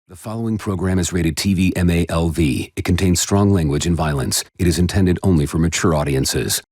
The following program is rated TV MALV. It contains strong language and violence. It is intended only for mature audiences.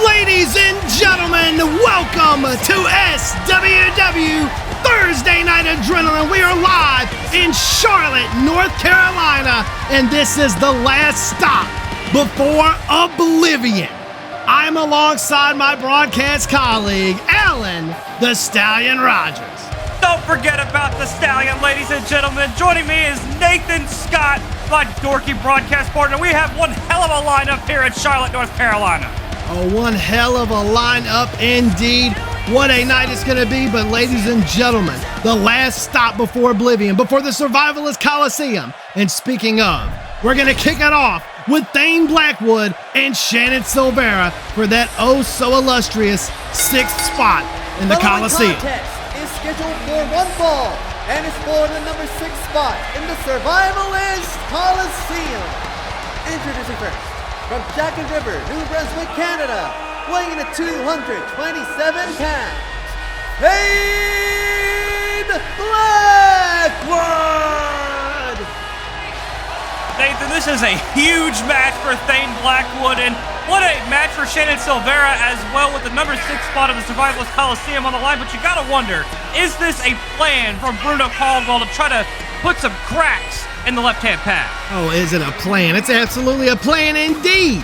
Ladies and gentlemen, welcome to SWW Thursday Night Adrenaline. We are live in Charlotte, North Carolina, and this is the last stop before Oblivion. I'm alongside my broadcast colleague, Alan the Stallion Rogers. Don't forget about the Stallion, ladies and gentlemen. Joining me is Nathan Scott, my dorky broadcast partner. We have one hell of a lineup here in Charlotte, North Carolina. Oh, one hell of a lineup indeed. What a night it's going to be. But ladies and gentlemen, the last stop before Oblivion, before the Survivalist Coliseum. And speaking of, we're going to kick it off with Thane Blackwood and Shannon Silvera for that oh so illustrious 6th spot in the Coliseum. The contest is scheduled for one fall and is for the number 6 spot in the Survivalist Coliseum. Introducing first, from Jacket River, New Brunswick, Canada, weighing in at 227 pounds, Thane Blackwood! Nathan, this is a huge match for Thane Blackwood, and what a match for Shannon Silvera as well, with the number 6 spot of the Survivalist Coliseum on the line. But you gotta wonder, is this a plan from Bruno Caldwell to try to put some cracks in the left-hand path? Oh, is it a plan? It's absolutely a plan indeed.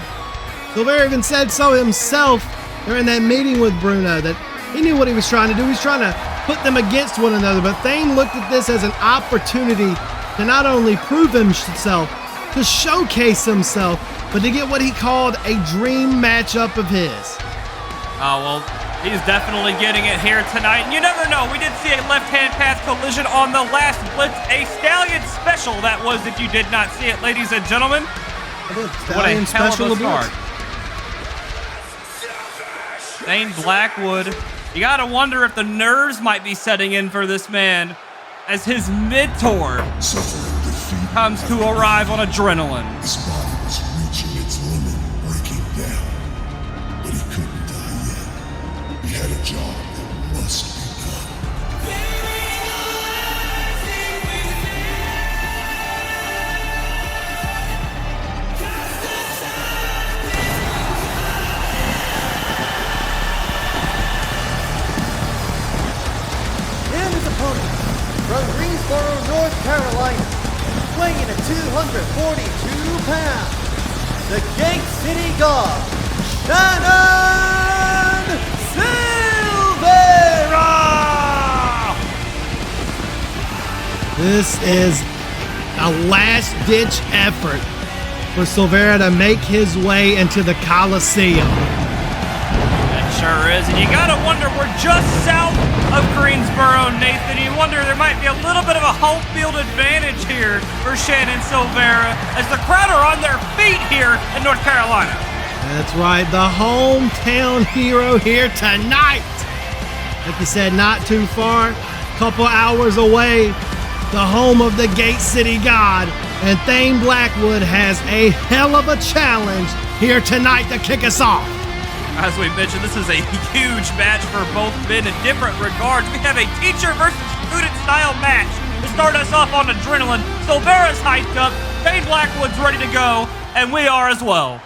Silvera even said so himself during that meeting with Bruno, that he knew what he was trying to do. He was trying to put them against one another, but Thane looked at this as an opportunity to not only prove himself, to showcase himself, but to get what he called a dream matchup of his. Oh, well, he's definitely getting it here tonight. And you never know, we did see a left-hand path collision on the last Blitz, a Stallion special that was, if you did not see it, ladies and gentlemen. What a hell of a start. Thane Blackwood, you gotta wonder if the nerves might be setting in for this man as his mid-tour comes to arrive on adrenaline. His body was reaching its limit, breaking down, but he couldn't die yet. He had a job that must be done. And his opponent, from Greensboro, North Carolina, weighing in at 242 pounds, the Gate City God, Shannon Silvera! This is a last-ditch effort for Silvera to make his way into the Coliseum. It sure is, and you gotta wonder, we're just south of Greensboro, Nathan. You wonder, there might be a little bit of a home field advantage here for Shannon Silvera as the crowd are on their feet here in North Carolina. That's right, the hometown hero here tonight. Like you said, not too far, couple hours away, the home of the Gate City God. And Thane Blackwood has a hell of a challenge here tonight to kick us off. As we mentioned, this is a huge match for both men in different regards. We have a teacher versus student style match to start us off on adrenaline. Silvera's hyped up, Thane Blackwood's ready to go, and we are as well.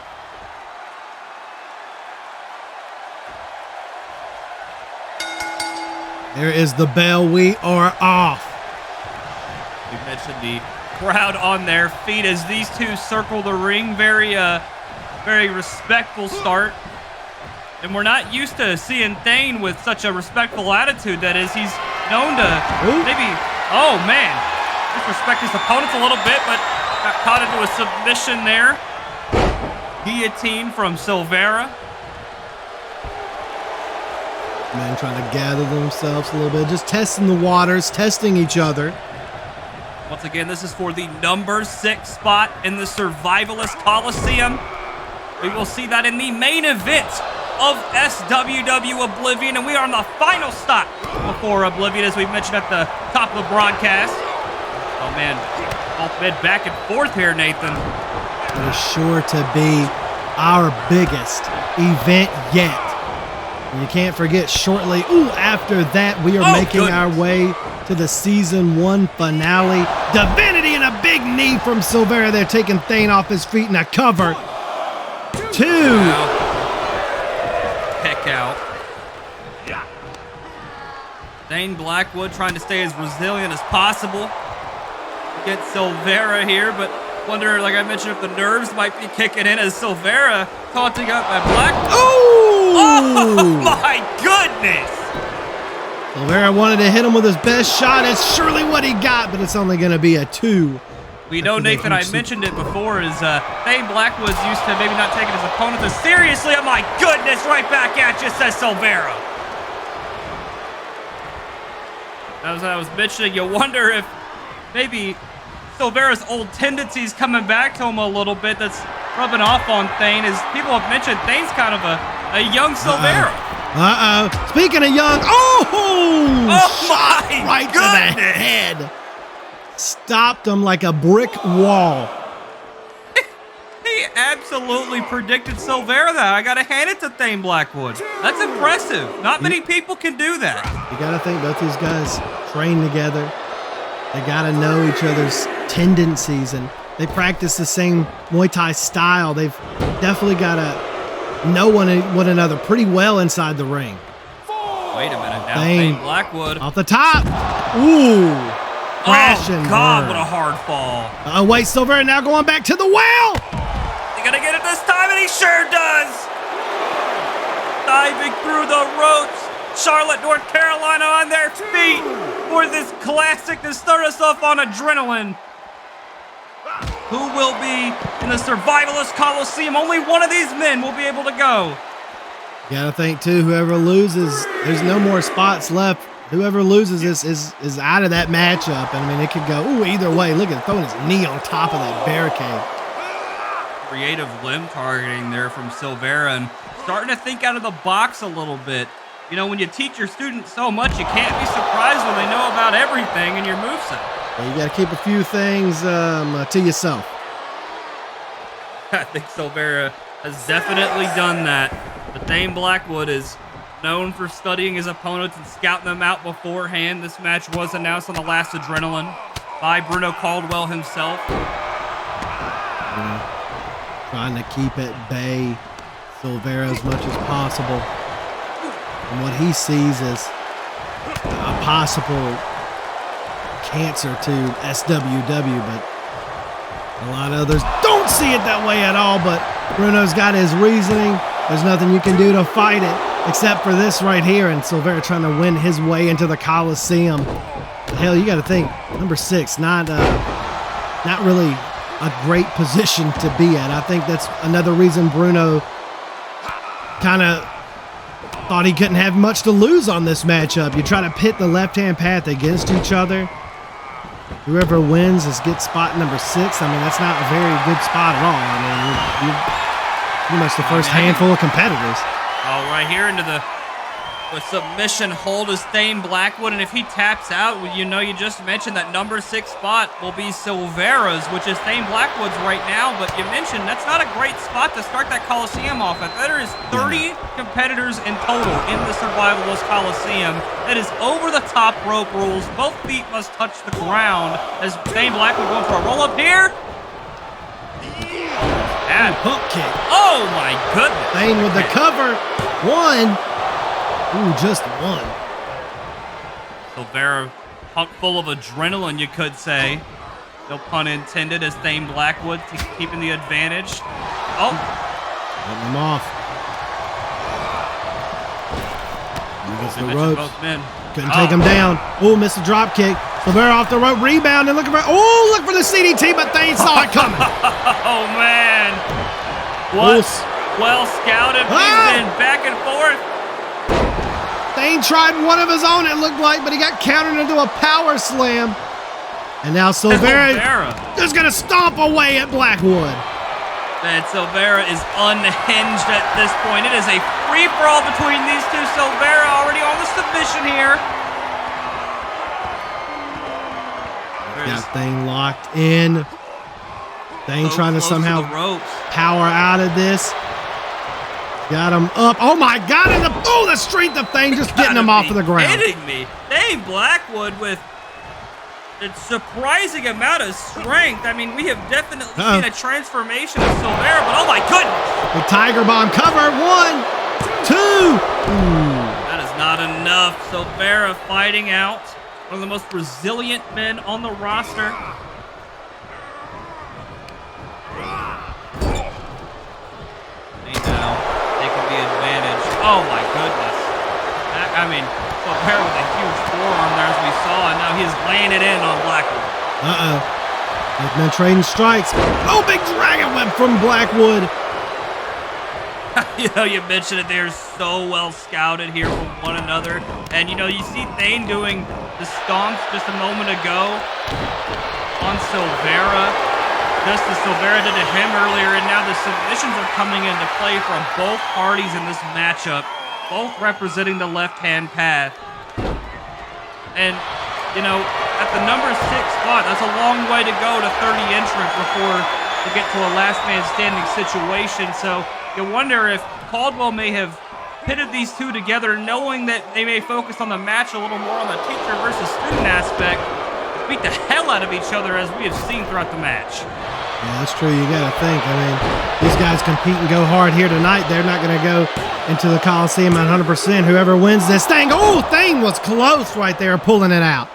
There is the bell. We are off. We mentioned the crowd on their feet as these two circle the ring. Very respectful start. And we're not used to seeing Thane with such a respectful attitude. That is, he's known to maybe, oh man, disrespect his opponents a little bit, but got caught into a submission there. Guillotine from Silvera. Men trying to gather themselves a little bit, just testing the waters, testing each other. Once again, this is for the number 6 spot in the Survivalist Coliseum. We will see that in the main event of SWW Oblivion, and we are on the final stop before Oblivion, as we mentioned at the top of the broadcast. Oh man, both men back and forth here, Nathan. It is sure to be our biggest event yet. And you can't forget shortly, after that, we are making our way to the Season 1 finale. Divinity and a big knee from Silvera. They're taking Thane off his feet in a cover. 2. Wow. Heck out. Thane Blackwood trying to stay as resilient as possible against Silvera here, but wonder, like I mentioned, if the nerves might be kicking in as Silvera taunting up at Blackwood. Oh my goodness! Silvera wanted to hit him with his best shot. It's surely what he got, but it's only going to be a 2. We know, Nathan, I mentioned it before, is Thane Blackwood's used to maybe not taking his opponents as seriously. Oh my goodness, right back at you, says Silvera. As I was mentioning, you wonder if maybe Silvera's old tendencies coming back to him a little bit. That's rubbing off on Thane. As people have mentioned, Thane's kind of a young Silvera. Speaking of young, my right goodness. to the head. Stopped him like a brick wall. He absolutely predicted Silvera that. I got to hand it to Thane Blackwood. That's impressive. Not many people can do that. You got to think both these guys train together. They got to know each other's tendencies, and they practice the same Muay Thai style. They've definitely got to know one another pretty well inside the ring. Wait a minute now. Thane Blackwood. Off the top. Ooh. Crash and God, burn. what a hard fall. Oh, wait, Silvera now going back to the well. He's going to get it this time, and he sure does. Diving through the ropes. Charlotte, North Carolina on their feet for this classic to start us off on adrenaline. Who will be in the Survivalist Coliseum? Only one of these men will be able to go. You gotta think too, whoever loses, there's no more spots left. Whoever loses this is out of that matchup. I mean, it could go either way. Look at throwing his knee on top of that barricade. Creative limb targeting there from Silvera, and starting to think out of the box a little bit. You know, when you teach your students so much, you can't be surprised when they know about everything in your moveset. Well, you got to keep a few things to yourself. I think Silvera has definitely done that. But Thane Blackwood is known for studying his opponents and scouting them out beforehand. This match was announced on the last Adrenaline by Bruno Caldwell himself. Trying to keep at bay Silvera as much as possible. And what he sees is a possible cancer to SWW, but a lot of others don't see it that way at all. But Bruno's got his reasoning. There's nothing you can do to fight it except for this right here. And Silvera trying to win his way into the Coliseum. Hell, you got to think, number 6, not really a great position to be at. I think that's another reason Bruno kind of thought he couldn't have much to lose on this matchup. You try to pit the left-hand path against each other. Whoever wins gets spot number 6. I mean, that's not a very good spot at all. I mean, Pretty much the first handful of competitors. Oh, right here into the submission hold is Thane Blackwood, and if he taps out, you know, you just mentioned that number 6 spot will be Silvera's, which is Thane Blackwood's right now, but you mentioned that's not a great spot to start that Coliseum off at. There is 30 competitors in total in the Survivalist Coliseum. That is over the top rope rules. Both feet must touch the ground as Thane Blackwood going for a roll-up here. And hook kick. Oh my goodness. Thane with the cover. 1. Ooh, just 1. Silvera, punk full of adrenaline, you could say. No pun intended, as Thane Blackwood keeping the advantage. Oh. Getting him off. He gets the ropes. Both men. Couldn't take him down. Ooh, missed the drop kick. Silvera off the rope, rebound, and looking for, oh, look for the CDT, but Thane saw it coming. Oh, man. What? Well scouted. He's been back and forth. Thane tried one of his own, it looked like, but he got countered into a power slam. And now Silvera is going to stomp away at Blackwood. And Silvera is unhinged at this point. It is a free-for-all between these two. Silvera already on the submission here. Got Thane locked in. Thane trying to somehow power out of this. Got him up. Oh my God! And the strength of Thane just getting him off of the ground. Kidding me? Thane Blackwood with a surprising amount of strength. I mean, we have definitely seen a transformation of Silvera, but oh my goodness! The Tiger Bomb cover. 1, 2. Ooh. That is not enough. Silvera fighting out. One of the most resilient men on the roster. Now taking the advantage. Oh my goodness. I mean, Silvera with a huge forearm there as we saw, and now he's laying it in on Blackwood. They've been trading strikes. Oh, big dragon whip from Blackwood. You know, you mentioned it, they're so well scouted here from one another. And, you know, you see Thane doing the stomps just a moment ago on Silvera, just as Silvera did to him earlier. And now the submissions are coming into play from both parties in this matchup, both representing the left-hand path. And, you know, at the number 6 spot, that's a long way to go to 30 entrant before we get to a last man standing situation. So you wonder if Caldwell may have pitted these two together, knowing that they may focus on the match a little more on the teacher versus student aspect, beat the hell out of each other as we have seen throughout the match. Yeah, that's true. You got to think. I mean, these guys compete and go hard here tonight. They're not going to go into the Coliseum at 100%. Whoever wins this thing, oh, Thane was close right there, pulling it out.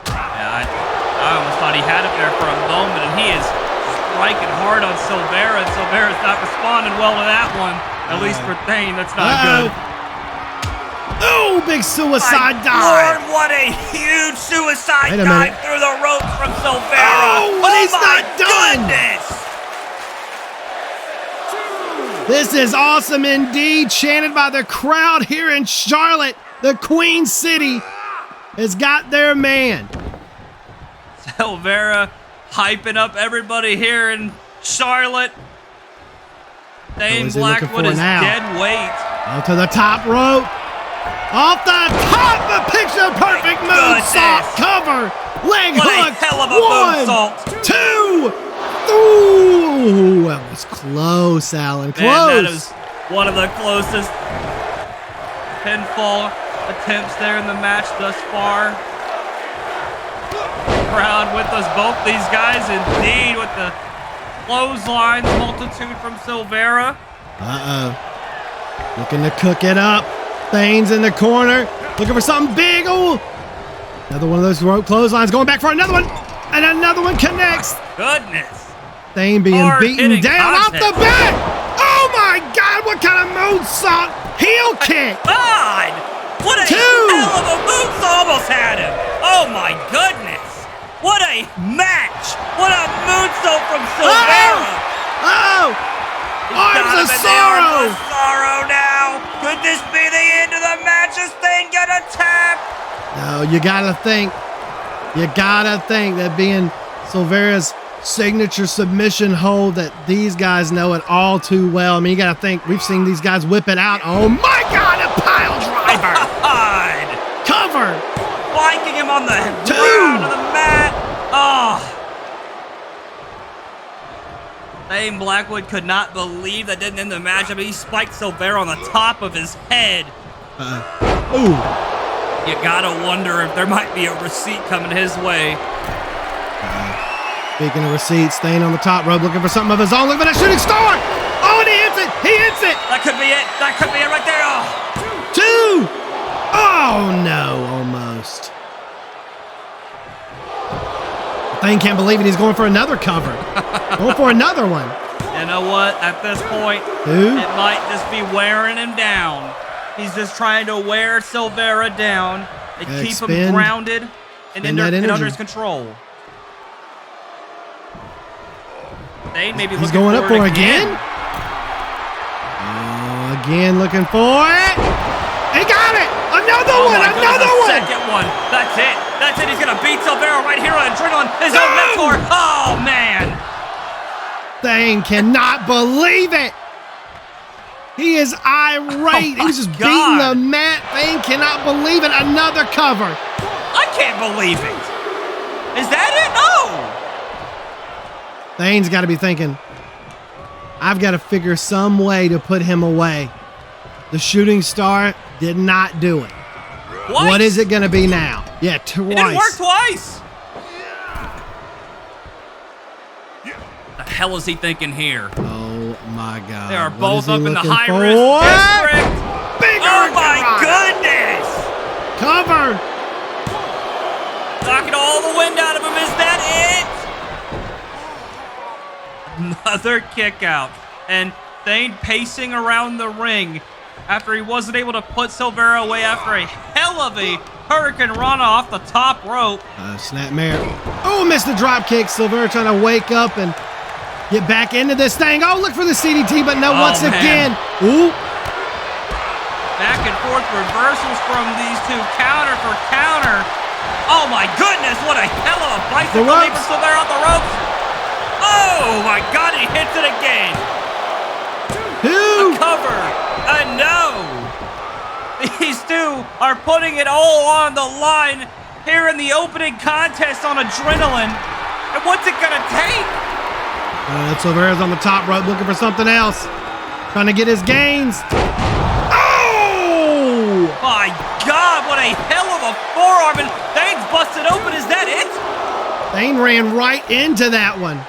Yeah, I almost thought he had it there for a moment, and he is striking hard on Silvera, and Silvera's not responding well to that one. At least for Thane, that's not good. Oh, big suicide dive. Lord, what a huge suicide dive through the ropes from Silvera. Oh, but he's not done. Goodness. This is awesome indeed, chanted by the crowd here in Charlotte. The Queen City has got their man. Silvera hyping up everybody here in Charlotte. Thane Blackwood is dead weight. Out to the top rope. Off the top, the picture perfect moonsault cover. Leg hook. What a hell of a moonsault. 2. Ooh, that was close, Alan. Close. Man, that is one of the closest pinfall attempts there in the match thus far. Crowd with us, both these guys indeed, with the clotheslines multitude from Silvera. Looking to cook it up. Thane's in the corner, looking for something big. Oh, another one of those rope clotheslines, going back for another one, and another one connects. Goodness. Thane being beaten down off the back. Oh my God, what kind of moonsault heel kick. God, what a hell of a moonsault, almost had him. Oh my goodness. What a match! What a moonsault from Silvera! Arms of sorrow! Arms of sorrow now! Could this be the end of the match? Is Thane gonna tap? No, you gotta think that being Silvera's signature submission hold that these guys know it all too well. I mean, you got to think, we've seen these guys whip it out. Oh my God, a pile driver. God. Cover. Flanking him on the ground of the mat. Oh. Thane Blackwood could not believe that didn't end the match. I mean, he spiked Silvera on the top of his head. Ooh. You gotta wonder if there might be a receipt coming his way. Speaking of receipts, Thane on the top rope looking for something of his own. Look for that shooting star. Oh, and he hits it. He hits it. That could be it. That could be it right there. Oh. 2. Oh, no, almost. Thane can't believe it. He's going for another cover. Going for another one. You know what? At this point, it might just be wearing him down. He's just trying to wear Silvera down and keep him grounded and under his control. Thane maybe he's going up for it again. Again looking for it. He got it. Another one. Another one. Second one. That's it. That's it. He's going to beat Silvera right here on Adrenaline. His own mentor. Oh, man. Thane cannot believe it. He is irate. He's just beating the mat. Thane cannot believe it. Another cover. I can't believe it. Is that it? No. Thane's got to be thinking, I've got to figure some way to put him away. The shooting star did not do it. Twice? What is it going to be now? Yeah, twice. It didn't work twice. The hell is he thinking here? Oh my God. They are both up in the high for? risk district. Bigger oh my goodness. Cover. Knocking all the wind out of him. Is that it? Another kick out. And Thane pacing around the ring after he wasn't able to put Silvera away after a hell of a Hurricane Rana off the top rope. Snapmare. Oh, missed the drop kick. Silvera trying to wake up and get back into this thing. Oh, look for the CDT, but no, once again. Ooh. Back and forth reversals from these two, counter for counter. Oh my goodness, what a hell of a bicycle leap from Silvera off the ropes. Oh my God, he hits it again. A cover, a no. These two are putting it all on the line here in the opening contest on Adrenaline. And what's it gonna take? Silvera's on the top rope looking for something else. Trying to get his gains. Oh! My God, what a hell of a forearm. And Thane's busted open. Is that it? Thane ran right into that one.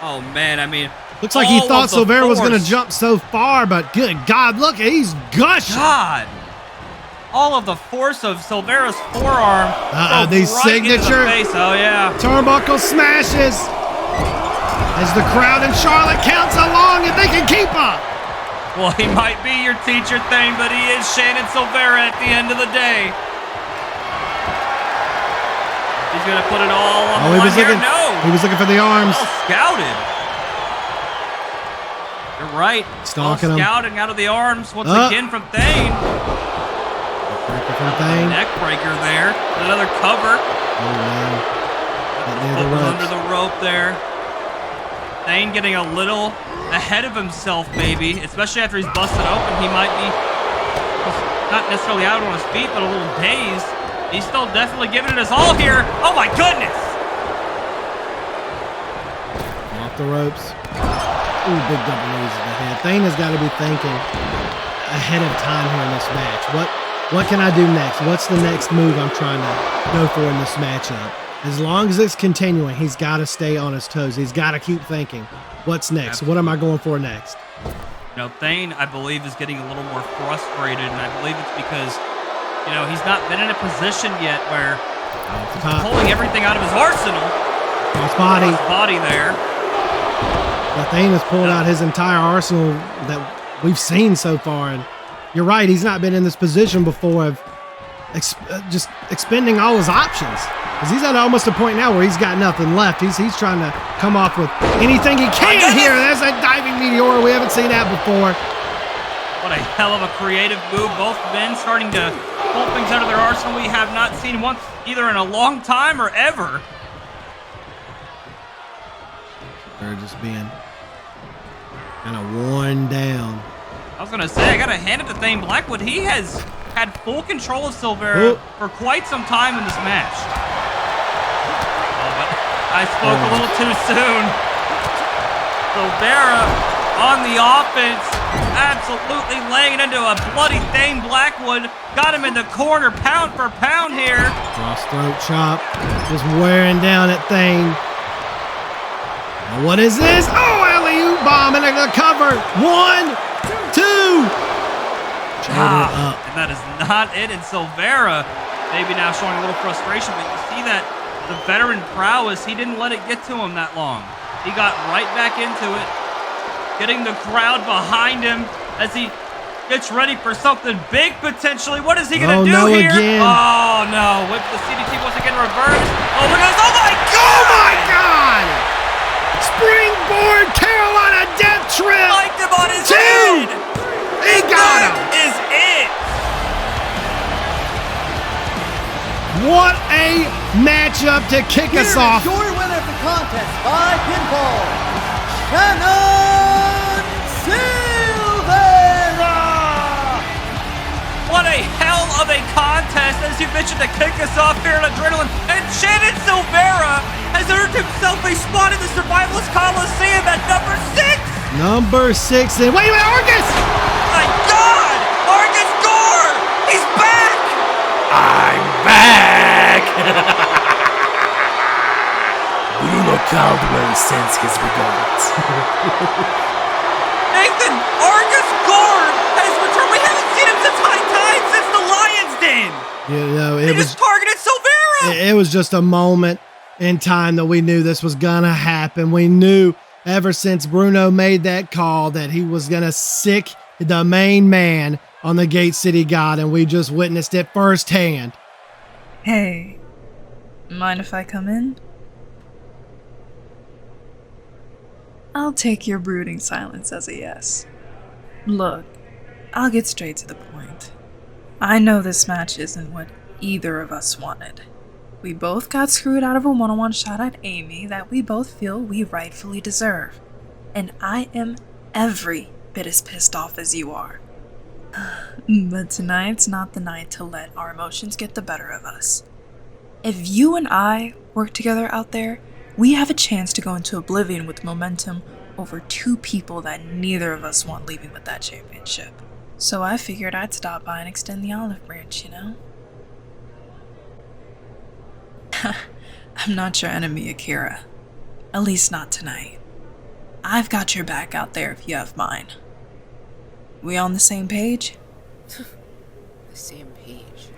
Oh, man, I mean. Looks like he thought Silvera was going to jump so far, but good God, look, he's gushing. God. All of the force of Silvera's forearm. These right signature oh, yeah. turnbuckle smashes. As the crowd in Charlotte counts along and they can keep up. Well, he might be your teacher, Thane, but he is Shannon Silvera at the end of the day. He's going to put it all on the line here. No. He was looking for the arms. Well scouted. You're right. Stalking him. Scouting out of the arms once again from Thane. Neck breaker there. Another cover. Oh, man. Under the rope there. Thane getting a little ahead of himself, maybe, especially after he's busted open. He might be not necessarily out on his feet, but a little dazed. He's still definitely giving it his all here. Oh my goodness! Off the ropes. Ooh, big double knees in the head. Thane has got to be thinking ahead of time here in this match. What can I do next? What's the next move I'm trying to go for in this matchup? As long as it's continuing, he's got to stay on his toes. He's got to keep thinking, what's next? What am I going for next? You know, Thane, I believe, is getting a little more frustrated, and I believe it's because, you know, he's not been in a position yet where he's pulling everything out of his arsenal. Cross body. Cross body there. But Thane has pulled out his entire arsenal that we've seen so far, and you're right, he's not been in this position before of just expending all his options. Because he's at almost a point now where he's got nothing left. He's trying to come off with anything he can here. There's a diving meteor. We haven't seen that before. What a hell of a creative move. Both men starting to pull things out of their arsenal we have not seen once either in a long time or ever. They're just being kind of worn down. I was gonna say, I gotta hand it to Thane Blackwood. He has had full control of Silvera for quite some time in this match. Oh, but I spoke a little too soon. Silvera on the offense, absolutely laying into a bloody Thane Blackwood. Got him in the corner, pound for pound here. Cross throat chop, just wearing down at Thane. Now what is this? Oh, alley-oop bomb into the cover. 1, 2. Up. And that is not it. And Silvera maybe now showing a little frustration, but you see that the veteran prowess, he didn't let it get to him that long. He got right back into it, getting the crowd behind him as he gets ready for something big potentially. What is he going to do here? Again. Oh, no. With the CDT once again reversed. Oh, look at this. Oh, my God. Oh, my God. Springboard Carolina Death Trip. Liked him on his head. He got him. Is it? What a matchup to kick us off. Your winner of the contest by pinfall, Shannon Silvera. What a hell of a contest, as you mentioned, to kick us off here at Adrenaline. And Shannon Silvera has earned himself a spot in the Survivalist Coliseum at number 6. Number 6. And wait a minute, Argus! My God! Argus Gore! He's back! I'm back! Bruno Caldwell sends his regards. Nathan, Argus Gore has returned. We haven't seen him since High Tide, since the Lions Den. You know, He just targeted Silvera. It was just a moment in time that we knew this was going to happen. We knew ever since Bruno made that call that he was going to sick the main man on the Gate City God, and we just witnessed it firsthand. Hey, mind if I come in? I'll take your brooding silence as a yes. Look, I'll get straight to the point. I know this match isn't what either of us wanted. We both got screwed out of a one-on-one shot at Amy that we both feel we rightfully deserve. And I am every bit as pissed off as you are. But tonight's not the night to let our emotions get the better of us. If you and I work together out there, we have a chance to go into Oblivion with momentum over 2 people that neither of us want leaving with that championship. So I figured I'd stop by and extend the olive branch, you know? I'm not your enemy, Akira. At least not tonight. I've got your back out there if you have mine. We on the same page? The same page?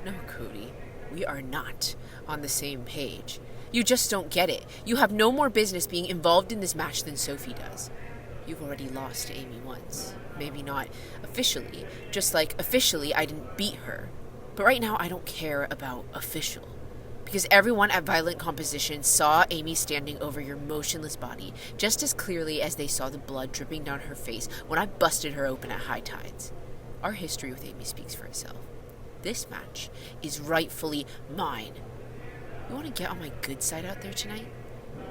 No, Cody. We are not on the same page. You just don't get it. You have no more business being involved in this match than Sophie does. You've already lost to Amy once. Maybe not officially. Just like officially I didn't beat her. But right now I don't care about official. Because everyone at Violent Composition saw Amy standing over your motionless body just as clearly as they saw the blood dripping down her face when I busted her open at High Tides. Our history with Amy speaks for itself. This match is rightfully mine. You want to get on my good side out there tonight?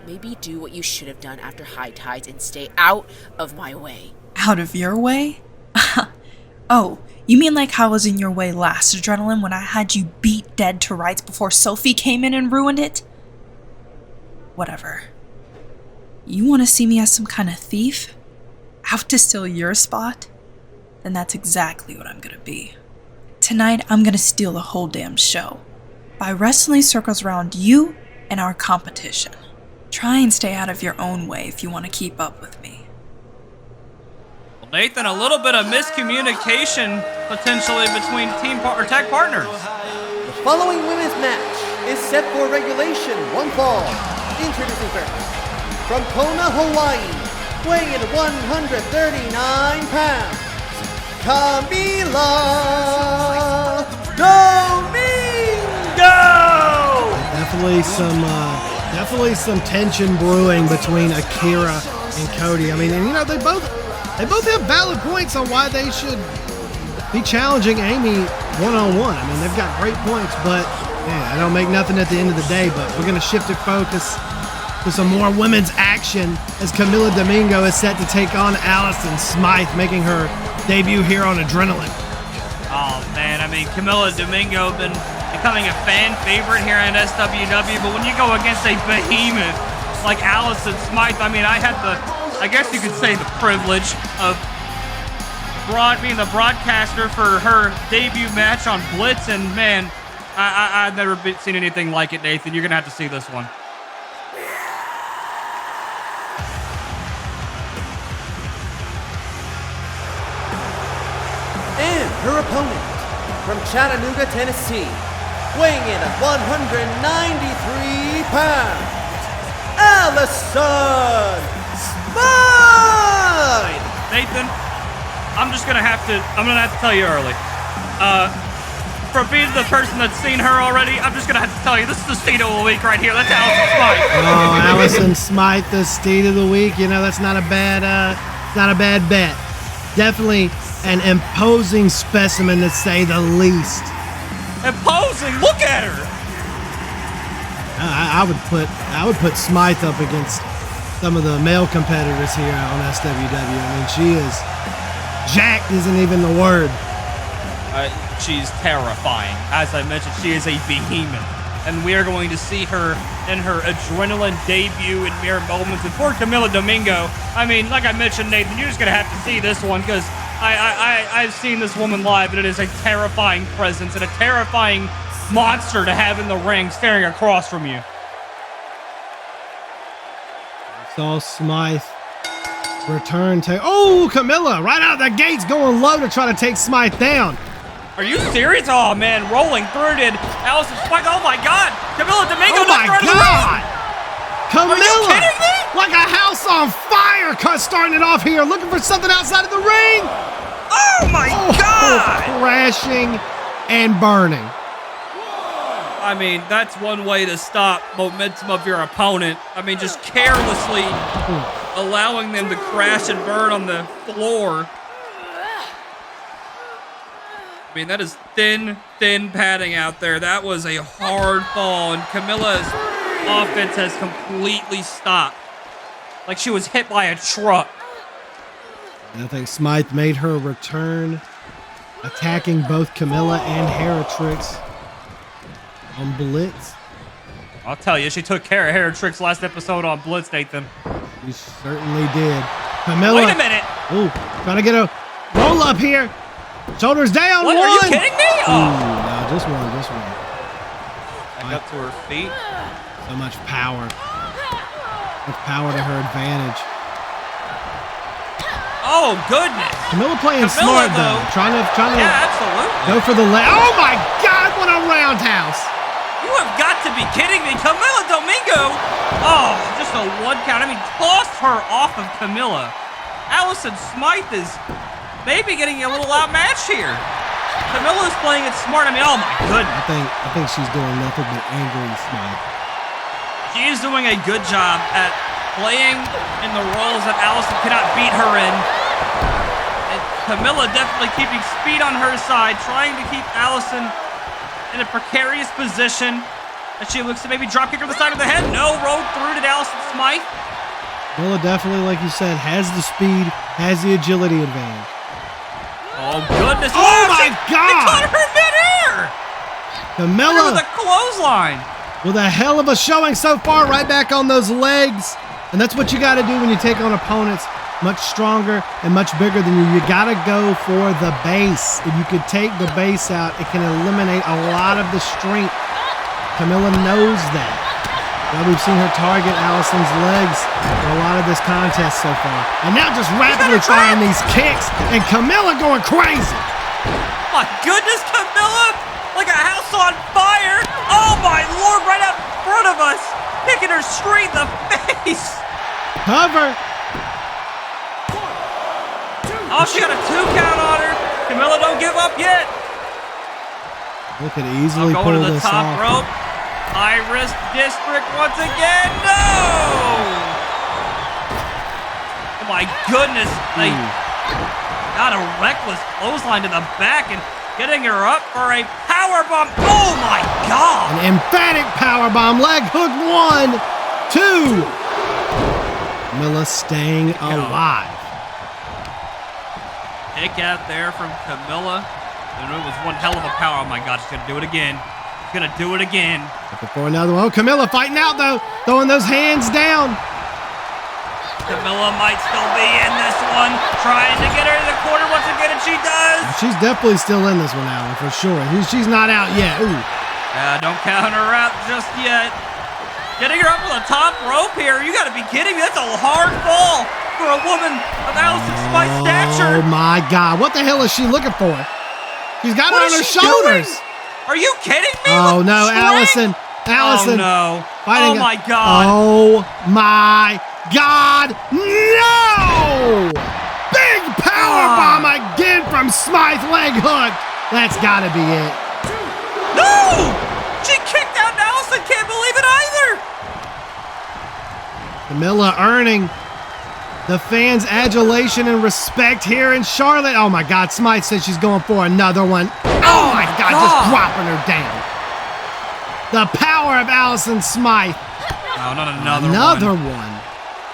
Maybe do what you should have done after High Tides and stay out of my way. Out of your way? Oh, you mean like how I was in your way last Adrenaline when I had you beat dead to rights before Sophie came in and ruined it? Whatever. You want to see me as some kind of thief? Out to steal your spot? Then that's exactly what I'm gonna be. Tonight, I'm gonna steal the whole damn show. By wrestling circles around you and our competition. Try and stay out of your own way if you want to keep up with me. Well, Nathan, a little bit of miscommunication potentially between tag partners. The following women's match is set for regulation 1 fall. Introducing first, from Kona, Hawaii, weighing in 139 pounds, Camila Domingo! Definitely some tension brewing between Akira and Cody. I mean, and you know, they both have valid points on why they should be challenging Amy one-on-one. I mean, they've got great points, but man, I don't make nothing at the end of the day. But we're gonna shift our focus with some more women's action as Camila Domingo is set to take on Allison Smythe, making her debut here on Adrenaline. Oh man, I mean, Camila Domingo been becoming a fan favorite here in SWW, but when you go against a behemoth like Allison Smythe, I mean, I had I guess you could say, the privilege of being the broadcaster for her debut match on Blitz, and man, I've never seen anything like it, Nathan. You're gonna have to see this one. And her opponent, from Chattanooga, Tennessee, weighing in at 193 pounds, Allison Smythe! Nathan, I'm gonna have to tell you early. For being the person that's seen her already, I'm just gonna have to tell you, this is the Steed of the Week right here. That's Allison Smythe. Oh, Allison Smythe, the Steed of the Week. You know, that's not a bad bet. Definitely an imposing specimen, to say the least. Imposing? Look at her. I would put Smythe up against some of the male competitors here on SWW. I mean, she is jacked, isn't even the word. She's terrifying. As I mentioned, she is a behemoth. And we are going to see her in her Adrenaline debut in mere moments. And for Camila Domingo, I mean, like I mentioned, Nathan, you're just going to have to see this one, because I've seen this woman live, and it is a terrifying presence and a terrifying monster to have in the ring staring across from you. Saw Smythe return to... Oh, Camila, right out of the gates going low to try to take Smythe down. Are you serious? Oh, man, rolling through did Allison Smythe. Oh, my God. Camila Domingo. Oh, my God. Camila. Are you kidding me? Like a house on fire, starting it off here, looking for something outside of the ring. Oh, my God. Crashing and burning. I mean, that's one way to stop momentum of your opponent. I mean, just carelessly allowing them to crash and burn on the floor. I mean, that is thin padding out there. That was a hard fall, and Camilla's offense has completely stopped. Like she was hit by a truck. I think Smythe made her return, attacking both Camilla and Heratrix on Blitz. I'll tell you, she took care of Heratrix last episode on Blitz, Nathan. She certainly did. Camilla. Wait a minute. Ooh, trying to get a roll up here. Shoulders down. What, one. are you kidding me? Oh. No, just one. Back up to her feet. So much power. Much power to her advantage. Oh, goodness. Camilla playing smart, though. Trying to yeah, absolutely. Go for the leg. Oh, my God. What a roundhouse. You have got to be kidding me. Camila Domingo. Oh, just a one count. I mean, tossed her off of Camilla. Allison Smythe is maybe getting a little outmatched here. Camilla's playing it smart. I mean, oh, my goodness. I think she's doing nothing but angering Smythe. She is doing a good job at playing in the roles that Allison cannot beat her in. And Camilla definitely keeping speed on her side, trying to keep Allison in a precarious position as she looks to maybe drop kick her the side of the head. No, rolled through to Allison Smythe. Camilla definitely, like you said, has the speed, has the agility advantage. Oh, goodness. Oh, my God. They caught her midair. Camilla with a clothesline. With a hell of a showing so far, right back on those legs. And that's what you got to do when you take on opponents much stronger and much bigger than you. You got to go for the base. If you could take the base out, it can eliminate a lot of the strength. Camilla knows that. Well, we've seen her target Allison's legs for a lot of this contest so far. And now just rapidly trying these kicks, and Camilla going crazy. My goodness, Camilla, like a house on fire. Oh my Lord, right out in front of us, kicking her straight in the face. Cover. Oh, she got a 2 count on her. Camilla, don't give up yet. They could easily pull going to the this top off. rope. High risk district once again. No! Oh my goodness. They got a reckless clothesline to the back and getting her up for a powerbomb. Oh my God! An emphatic powerbomb. Leg hook one. 2. Camilla staying alive. Kick out there from Camilla. And it was one hell of a power. Oh my God, she's gonna do it again. She's gonna do it again. Looking for another one. Oh, Camilla fighting out though. Throwing those hands down. Camilla might still be in this one. Trying to get her to the corner once again, and she does. She's definitely still in this one, Alan, for sure. She's not out yet. Ooh. Don't count her out just yet. Getting her up to the top rope here. You gotta be kidding me. That's a hard fall for a woman of Allison Smythe's stature. Oh my God. What the hell is she looking for? She's got it on her shoulders. Doing? Are you kidding me? Oh no, Allison. Allison. Oh no. Fighting oh my God. Oh my God. No! Big power bomb again from Smythe, leg hook. That's gotta be it. No! She kicked out Allison. Can't believe it either. Camilla earning the fans' adulation and respect here in Charlotte. Oh my God, Smythe says she's going for another one. Oh my God, just dropping her down. The power of Allison Smythe. Oh, not another one.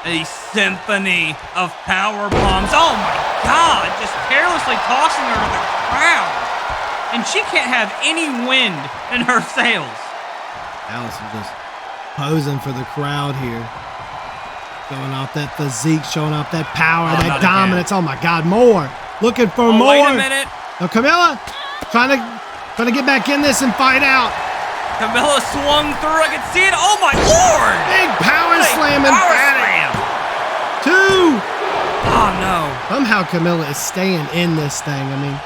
A symphony of power bombs. Oh my God, just carelessly tossing her to the ground. And she can't have any wind in her sails. Allison just posing for the crowd here. Showing off that physique, showing off that power, that dominance. Again. Oh my God, more. Looking for more. Wait a minute. Now Camilla trying to get back in this and fight out. Camilla swung through. I can see it. Oh my Lord! Big power slam and slam. 2. Oh no. Somehow Camilla is staying in this thing. I mean,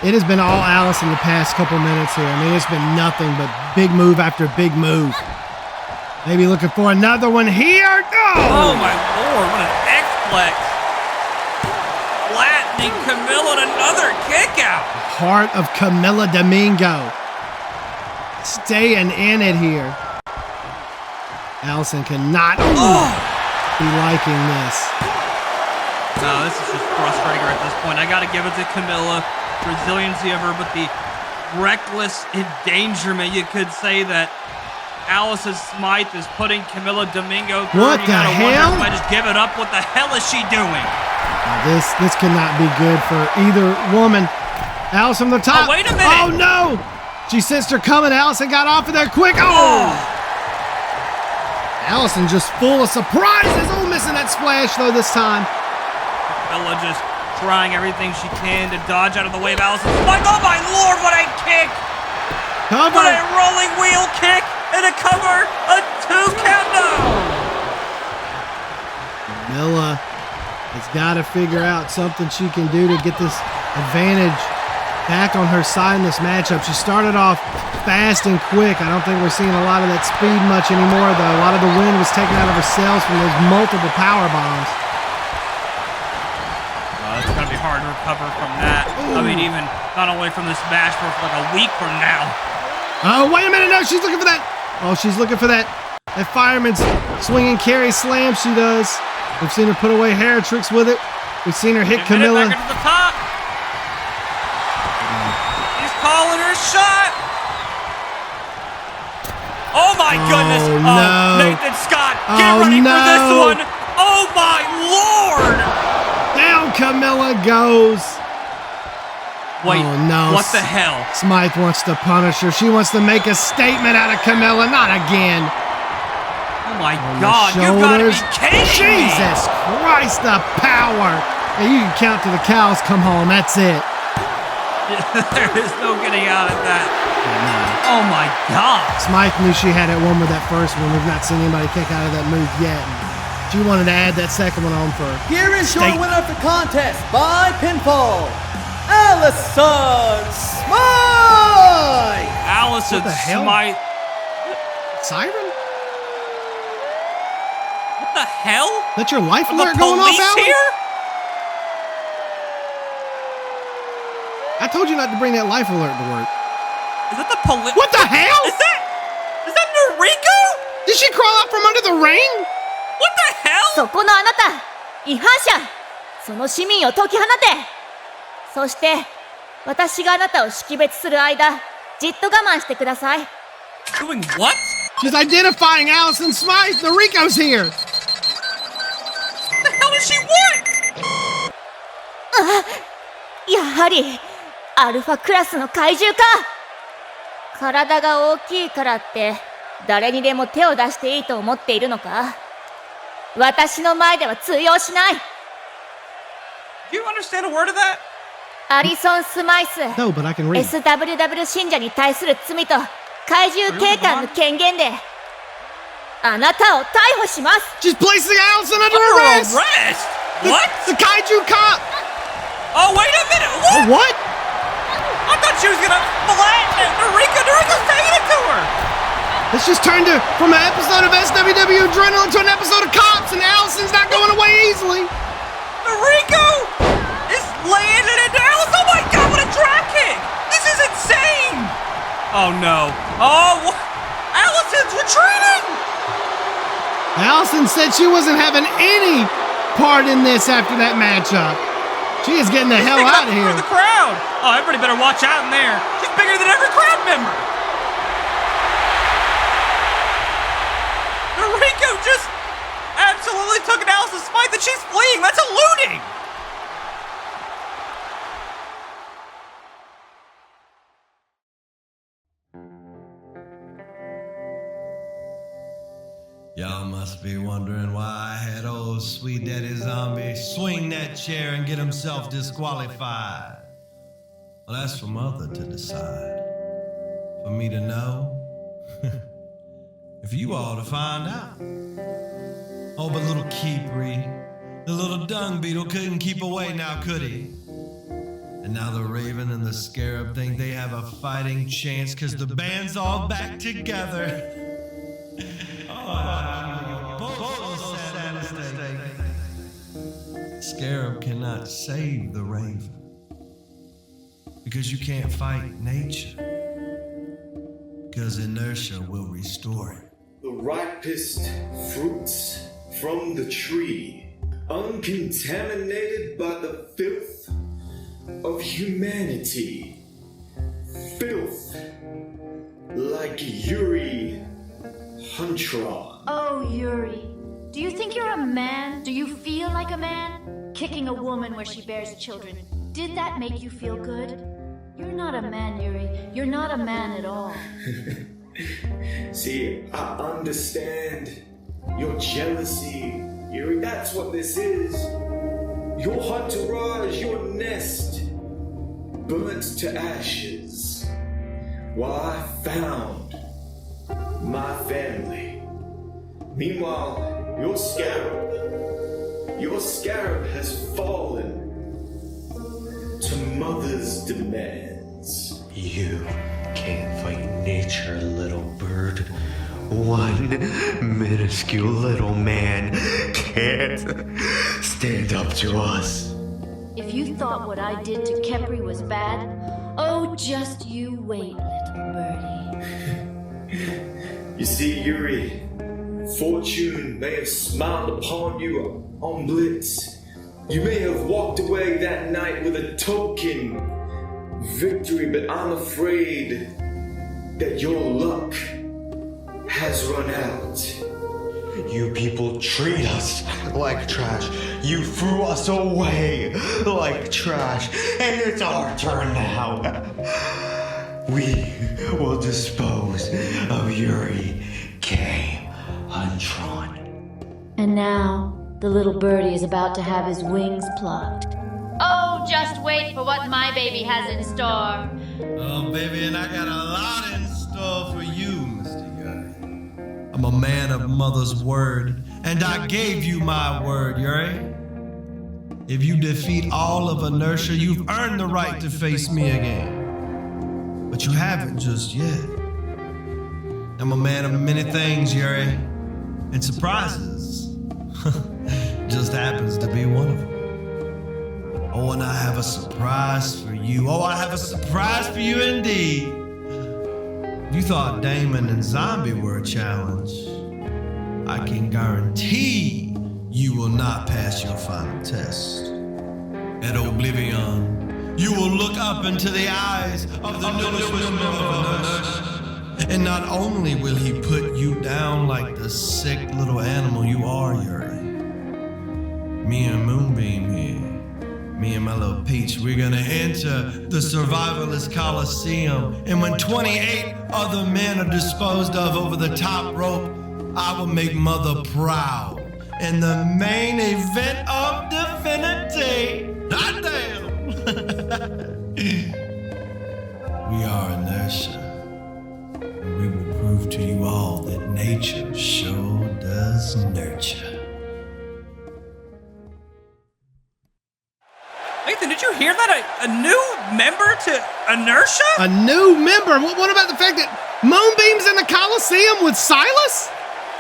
it has been all Allison the past couple minutes here. I mean, it's been nothing but big move after big move. Maybe looking for another one here. Oh my Lord, what an X-Flex. Flattening Camilla and another kick out. Heart of Camilla Domingo. Staying in it here. Allison cannot be liking this. No, this is just frustrating her at this point. I got to give it to Camilla. Resiliency of her, but the reckless endangerment, you could say, that Allison Smythe is putting Camilla Domingo through. What the hell? I just give it up. What the hell is she doing? This cannot be good for either woman. Allison from the top. Oh, wait a minute. Oh no! She sensed her coming. Allison got off of there quick. Oh! Allison just full of surprises. Oh, missing that splash though this time. Camilla just trying everything she can to dodge out of the way of Allison Smythe. Oh my Lord, what a kick! Cover. What a rolling wheel kick and a cover, a 2 count. No! Camilla has got to figure out something she can do to get this advantage back on her side in this matchup. She started off fast and quick. I don't think we're seeing a lot of that speed much anymore, though. A lot of the wind was taken out of her sails from those multiple power bombs. It's going to be hard to recover from that. Ooh. I mean, even not only from this match, but for like a week from now. Oh, wait a minute. No, she's looking for that. Oh, she's looking for that fireman's swinging carry slam she does. We've seen her put away hair tricks with it. We've seen her hit Camilla. Back into the top. He's calling her shot. Oh, my goodness. Oh, no. Nathan Scott, get ready for this one. Oh, my Lord. Down Camilla goes. Wait, oh, no. What the hell? Smythe wants to punish her. She wants to make a statement out of Camilla. Not again. Oh my God, you gotta be kidding me. Jesus Christ, the power. And you can count to the cows come home. That's it. There is no getting out of that. Oh my God. Smythe knew she had it one with that first one. We've not seen anybody kick out of that move yet. She wanted to add that second one on for Here is your winner of the contest by pinfall, Allison Smythe! Allison Smythe. Siren? What the hell? That's your life alert going off, Alan? Here? I told you not to bring that life alert to work. Is that the police? What the hell? Is that Noriko? Did she crawl out from under the ring? What the hell? そこのあなた、違反者。その市民を解き放て。そして、私があなたを識別する間、じっと我慢してください。Doing what? She's identifying Allison Smythe. Noriko's here. What the hell does she want? やはりアルファクラスの怪獣か。体が大きいからって誰にでも手を出していいと思っているのか。私の前では通用しない。 Do you understand a word of that? アリソン・スマイス、 No, but I can read. SWW 信者に対する罪と怪獣警官の権限であなたを逮捕します。 She's placing Allison under arrest. What? The kaiju cop. Oh, wait a minute. Oh, what? I thought she was gonna flatten Noriko. Noriko's taking it to her. This just turned from an episode of SWW Adrenaline to an episode of Cops, and Allison's not going away easily. Noriko is laying it into Alice. Oh my god, what a drop kick! This is insane! Oh no. Oh, Allison's retreating! Allison said she wasn't having any part in this after that matchup. She is getting the hell out of here. The crowd. Oh, everybody better watch out in there. She's bigger than every crowd member. Noriko just absolutely took an Allison Smythe and she's fleeing. That's a looting. Y'all must be wondering why I had old sweet daddy zombie swing that chair and get himself disqualified. Well, that's for Mother to decide. For me to know. If you all to find out. Oh, but little Keepery, the little dung beetle couldn't keep away now, could he? And now the Raven and the Scarab think they have a fighting chance because the band's all back together. Scarab cannot save the Raven because you can't fight nature, because Inertia will restore it. The ripest fruits from the tree, uncontaminated by the filth of humanity. Filth like Yuri Huntron. Oh, Yuri. Do you think you're a man? Do you feel like a man? Kicking a woman where she bears children. Did that make you feel good? You're not a man, Yuri. You're not a man at all. See, I understand your jealousy, Yuri. That's what this is. Your entourage, your nest, burnt to ashes. While I found my family. Meanwhile, your scarab has fallen to Mother's demands. You can't fight nature, little bird. One minuscule little man can't stand up to us. If you thought what I did to Kepri was bad, oh, just you wait, little birdie. You see, Yuri, fortune may have smiled upon you on Blitz. You may have walked away that night with a token victory, but I'm afraid that your luck has run out. You people treat us like trash. You threw us away like trash. And it's our turn now. We will dispose of Yuri K. Huntron. And now, the little birdie is about to have his wings plucked. Oh, just wait for what my baby has in store. Oh, baby, and I got a lot in store for you, Mr. Yuri. I'm a man of Mother's word, and I gave you my word, Yuri. If you defeat all of Inertia, you've earned the right to face me again. But you haven't just yet. I'm a man of many things, Yuri, and surprises just happens to be one of them. Oh, and I have a surprise for you. Oh, I have a surprise for you indeed. You thought Damon and Zombie were a challenge. I can guarantee you will not pass your final test. At Oblivion, you will look up into the eyes of the newest member of Inertia And not only will he put you down like the sick little animal you are, Yuri. Me and Moonbeam here, me and my little Peach, we're gonna enter the Survivalist Coliseum, and when 28 other men are disposed of over the top rope, I will make Mother proud in the main event of Divinity. Hot damn! We are Inertia, and we will prove to you all that nature sure does nurture. Nathan, did you hear that? A new member to Inertia? A new member? What about the fact that Moonbeam's in the Coliseum with Silas?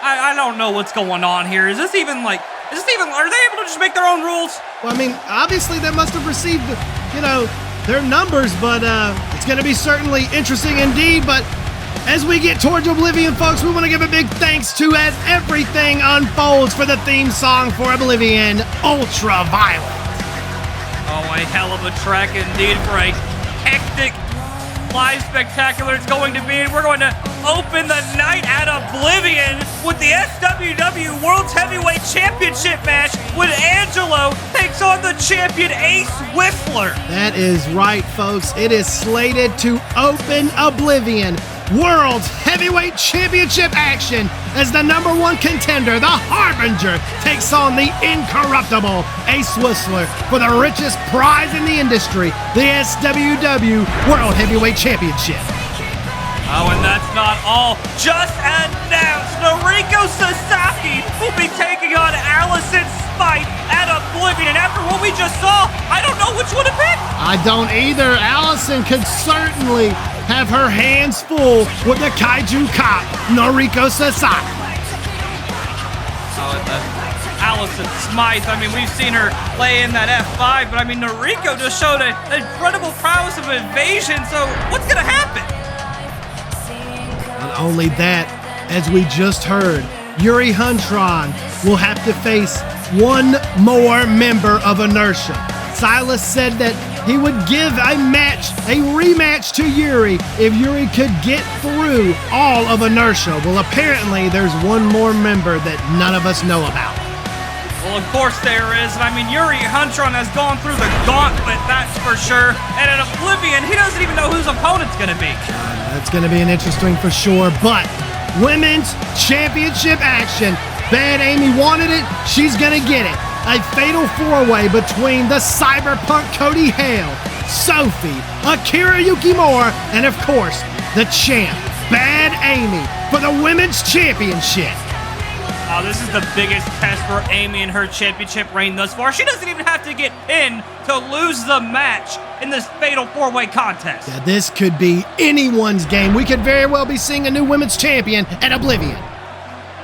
I don't know what's going on here. Are they able to just make their own rules? Well, I mean, obviously they must have received, their numbers, but it's going to be certainly interesting indeed. But as we get towards Oblivion, folks, we want to give a big thanks to, as everything unfolds, for the theme song for Oblivion, Ultraviolet. Oh, a hell of a track indeed for a hectic live spectacular it's going to be. We're going to open the night at Oblivion with the SWW World Heavyweight Championship match when Angelo takes on the champion Ace Whistler. That is right, folks. It is slated to open Oblivion World Heavyweight Championship action as the #1 contender, the Harbinger, takes on the incorruptible Ace Whistler for the richest prize in the industry, the SWW World Heavyweight Championship. Oh, and that's not all. Just announced, Noriko Sasaki will be taking on Allison Smythe at Oblivion. And after what we just saw, I don't know which one to pick. I don't either. Allison could certainly have her hands full with the Kaiju cop, Noriko Sasaki. Oh, and Allison Smythe, I mean, we've seen her lay in that F5, but I mean, Noriko just showed an incredible prowess of evasion, so what's going to happen? Not only that, as we just heard, Yuri Huntron will have to face one more member of Inertia. Silas said that he would give a rematch to Yuri if Yuri could get through all of Inertia. Well, apparently there's one more member that none of us know about. Well, of course there is, and I mean, Yuri Huntron has gone through the gauntlet, that's for sure, and at Oblivion, he doesn't even know whose opponent's going to be. That's going to be an interesting for sure, but Women's Championship action. Bad Amy wanted it, she's going to get it. A fatal four-way between the cyberpunk Cody Hale, Sophie, Akira Yukimura, and of course, the champ, Bad Amy, for the Women's Championship. Oh, this is the biggest test for Amy in her championship reign thus far. She doesn't even have to get pinned to lose the match in this fatal four-way contest. Yeah, this could be anyone's game. We could very well be seeing a new women's champion at Oblivion.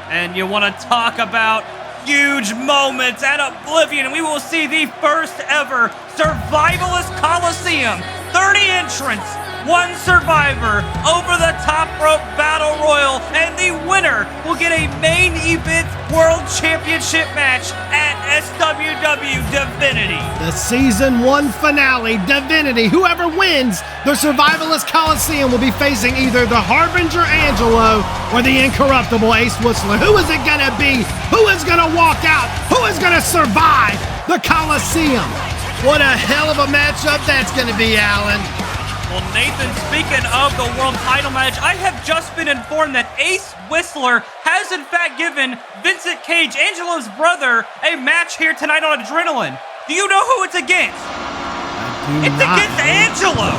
And you want to talk about huge moments at Oblivion, and we will see the first ever Survivalist Coliseum. 30 entrants, 1 survivor, over the top rope battle royal, and the winner will get a main event world championship match at SWW Divinity. The season 1 finale, Divinity. Whoever wins the Survivalist Coliseum will be facing either the Harbinger Angelo or the incorruptible Ace Whistler. Who is it gonna be? Who is gonna walk out? Who is gonna survive the Coliseum? What a hell of a matchup that's gonna be, Alan. Well, Nathan, speaking of the world title match, I have just been informed that Ace Whistler has in fact given Vincent Cage, Angelo's brother, a match here tonight on Adrenaline. Do you know who it's against? It's against Angelo.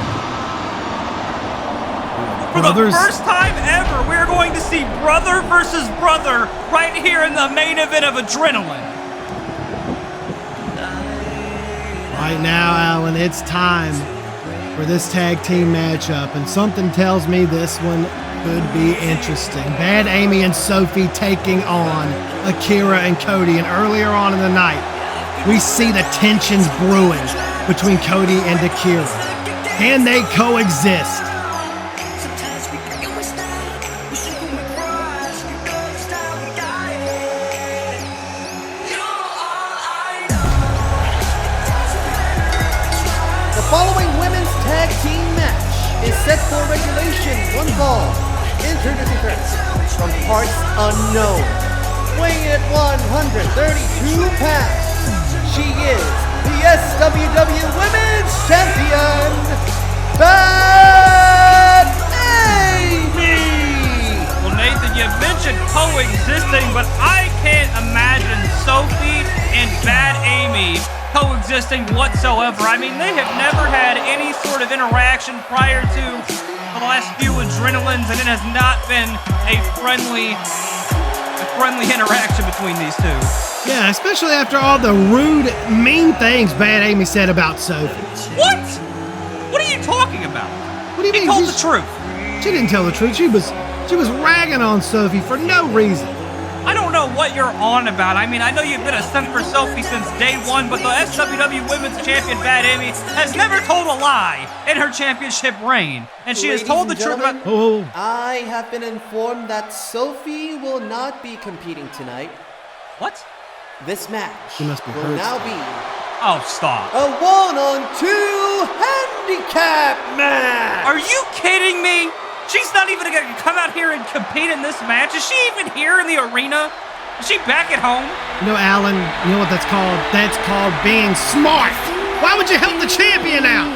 For the first time ever, we're going to see brother versus brother right here in the main event of Adrenaline. Right now, Alan, it's time for this tag team matchup, and something tells me this one could be interesting. Bad Amy and Sophie taking on Akira and Cody, and earlier on in the night, we see the tensions brewing between Cody and Akira. Can they coexist? The following women's tag team match is set for regulation 1 fall Introducing first, from parts unknown, weighing in at 132 pounds, she is the SWW Women's Champion, Bad Amy! Well, Nathan, you mentioned coexisting, but I can't imagine Sophie and Bad Amy coexisting whatsoever. I mean, they have never had any sort of interaction prior to the last few adrenalines, and it has not been a friendly interaction between these two. Yeah, especially after all the rude, mean things Bad Amy said about Sophie. What? What are you talking about? What do you mean? He told the truth. She didn't tell the truth. She was ragging on Sophie for no reason. I don't know what you're on about. I mean, I know you've been a simp for Sophie since day one, but the SWW Women's Champion Bad Amy has never told a lie in her championship reign, and she has told the truth about. I have been informed that Sophie will not be competing tonight. What? This match She must be will hurt. now be Oh, stop. a 1-on-2 handicap match. Are you kidding me? She's not even going to come out here and compete in this match. Is she even here in the arena? Is she back at home? You know, Alan, you know what that's called? That's called being smart. Why would you help the champion out?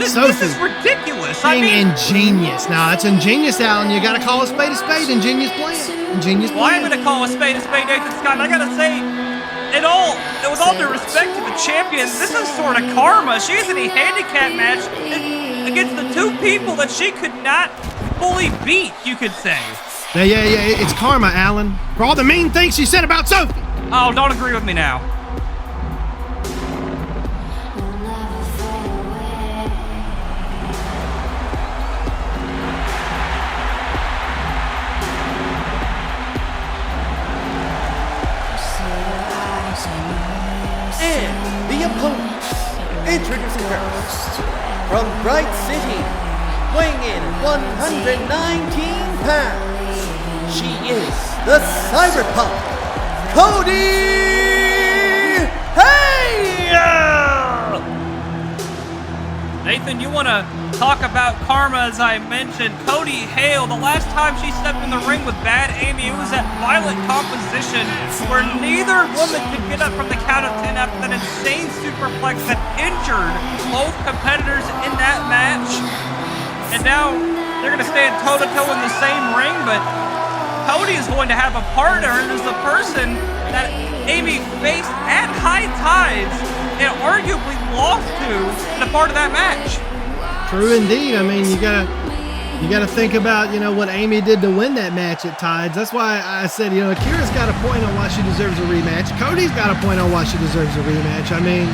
This is ridiculous. Being ingenious. Now, that's ingenious, Alan. You got to call a spade, ingenious plan. Ingenious plan. Well, I'm going to call a spade, Nathan Scott. And I got to say, with all due respect to the champion, this is sort of karma. She's in a handicap match against the two people that she could not fully beat, you could say. Yeah, it's karma, Alan. For all the mean things she said about Sophie. Oh, don't agree with me now. And the opponent, introducing first, from Bright City, weighing in 119 pounds, she is the Cyberpunk, Cody Hale! Nathan, you want to talk about karma, as I mentioned. Cody Hale, the last time she stepped in the ring with Bad Amy, it was at Violent Composition, where neither woman could get up from the count of 10 after that insane superplex that injured both competitors in that match. And now they're going to stand toe-to-toe in the same ring, but Cody is going to have a partner, and is the person that Amy faced at High Tides and arguably lost to in a part of that match. True indeed. I mean, you gotta think about, you know, what Amy did to win that match at Tides. That's why I said, you know, Akira's got a point on why she deserves a rematch. Cody's got a point on why she deserves a rematch. I mean,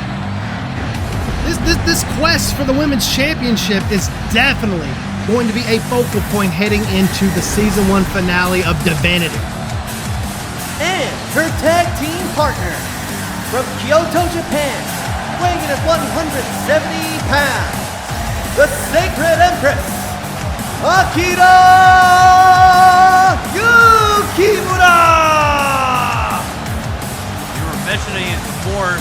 this quest for the women's championship is definitely going to be a focal point heading into the season 1 finale of Divinity. And her tag team partner, from Kyoto, Japan, weighing in at 170 pounds, the Sacred Empress, Akira Yukimura! You were mentioning it before,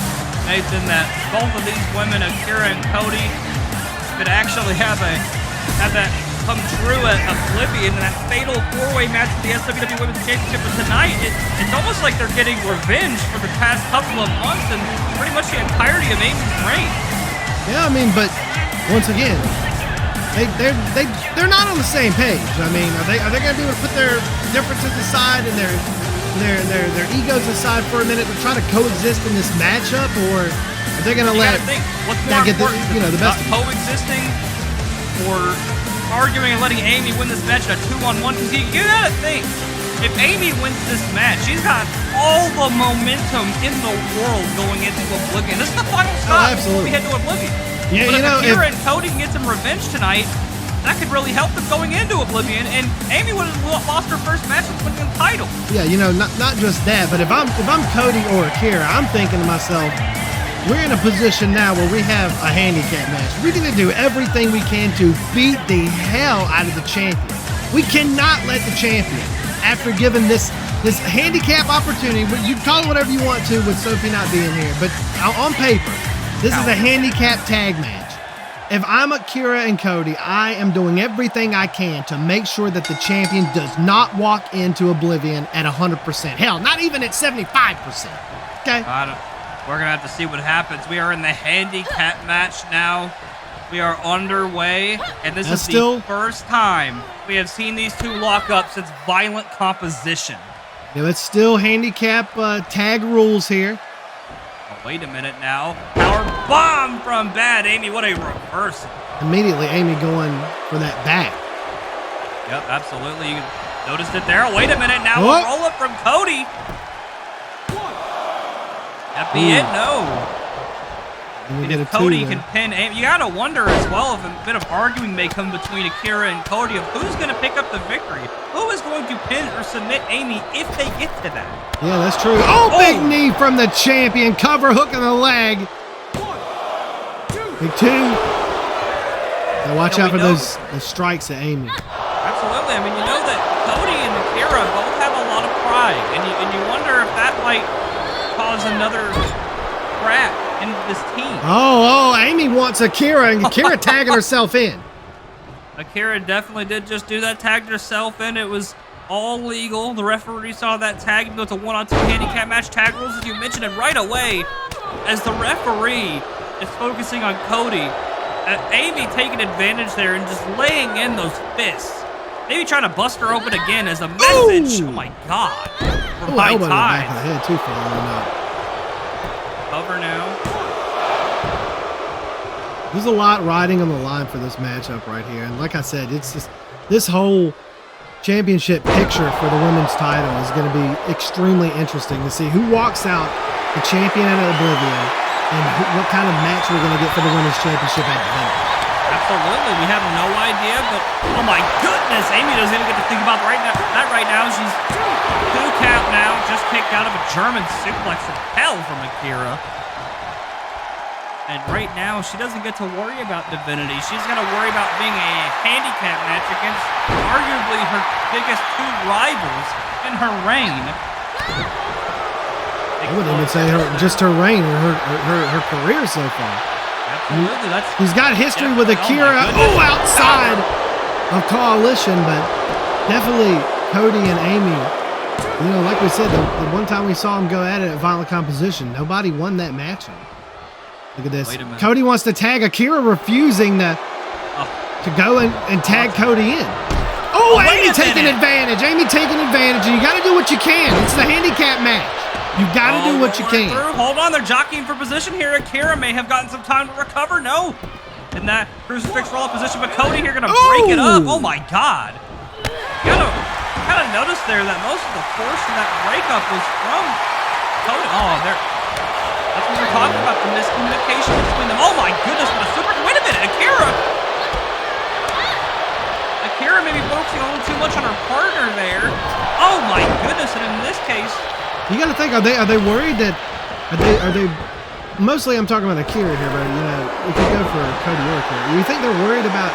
Nathan, that both of these women, Akira and Cody, could actually have that come true at Oblivion in that fatal 4-way match for the SWW Women's Championship. But tonight, it's almost like they're getting revenge for the past couple of months and pretty much the entirety of Amy's reign. Yeah, I mean, but once again, they're not on the same page. I mean, are they going to be able to put their differences aside and their egos aside for a minute to try to coexist in this matchup, or are they going to let what's more get important, the best coexisting or arguing and letting Amy win this match in a 2-on-1? Because you gotta think, if Amy wins this match, she's got all the momentum in the world going into Oblivion. This is the final stop before we head to Oblivion. Yeah, but if Akira and Cody can get some revenge tonight, that could really help them going into Oblivion, and Amy would have lost her first match with winning the title. Yeah, you know, not just that, but if I'm Cody or Akira, I'm thinking to myself, we're in a position now where we have a handicap match. We're going to do everything we can to beat the hell out of the champion. We cannot let the champion, after giving this handicap opportunity, you call it whatever you want to with Sophie not being here, but on paper, this is a handicap tag match. if I'm Akira and Cody, I am doing everything I can to make sure that the champion does not walk into Oblivion at 100%. Hell, not even at 75%. Okay? We're going to have to see what happens. We are in the handicap match now. We are underway, and this is the first time we have seen these two lock up since Violent Composition. Yeah, it's still handicap tag rules here. Oh, wait a minute now. Power bomb from Bad Amy. What a reversal. Immediately, Amy going for that back. Yep, absolutely. You noticed it there. Wait a minute now. A roll up from Cody. That be it? No. And if Cody can pin Amy, you gotta wonder as well if a bit of arguing may come between Akira and Cody of who's gonna pick up the victory. Who is going to pin or submit Amy if they get to that? Yeah, that's true. Oh, big knee from the champion. Cover hook in the leg. Big two. Now watch out for those strikes at Amy. Absolutely. I mean, you know that Cody and Akira both have a lot of pride, and you wonder if that might cause another crack in this team. Oh, Amy wants Akira, and Akira tagging herself in. Akira definitely did just do that, tagged herself in. It was all legal. The referee saw that tag and go to 1-on-2 handicap match tag rules, as you mentioned, and right away, as the referee is focusing on Cody, Amy taking advantage there and just laying in those fists. Maybe trying to bust her open again as a message. Oh my God. From high elbow to the back ties. of the head too, following up. Cover now. There's a lot riding on the line for this matchup right here. And like I said, it's just this whole championship picture for the women's title is going to be extremely interesting to see who walks out the champion at Oblivion and what kind of match we're going to get for the women's championship at the end. Absolutely. We have no idea, but oh my goodness, Amy doesn't even get to think about that right now. She's 2 count now, just kicked out of a German suplex from hell from Akira. And right now, she doesn't get to worry about Divinity. She's got to worry about being a handicap match against arguably her biggest 2 rivals in her reign. I wouldn't even say just her reign or her career so far. Absolutely. He's got history with Akira. Outside of Coalition, but definitely Cody and Amy. You know, like we said, the one time we saw them go at it at Violent Composition, nobody won that match. Look at this. Cody wants to tag Akira, refusing to go and tag Cody in. Amy taking advantage. Amy taking advantage. And you got to do what you can. It's the handicap match. You got to do what you can. Hold on. They're jockeying for position here. Akira may have gotten some time to recover. No. In that crucifix roll-up position. But Cody here going to break it up. Oh, my God. You got to notice there that most of the force in that breakup was from Cody. That's what we're talking about, the miscommunication between them. Oh my goodness, what a super... Wait a minute, Akira may be focusing a little too much on her partner there. Oh my goodness, and in this case... You gotta think, are they worried that... Are they... Mostly I'm talking about Akira here, but you know, if you go for Cody or Akira, you think they're worried about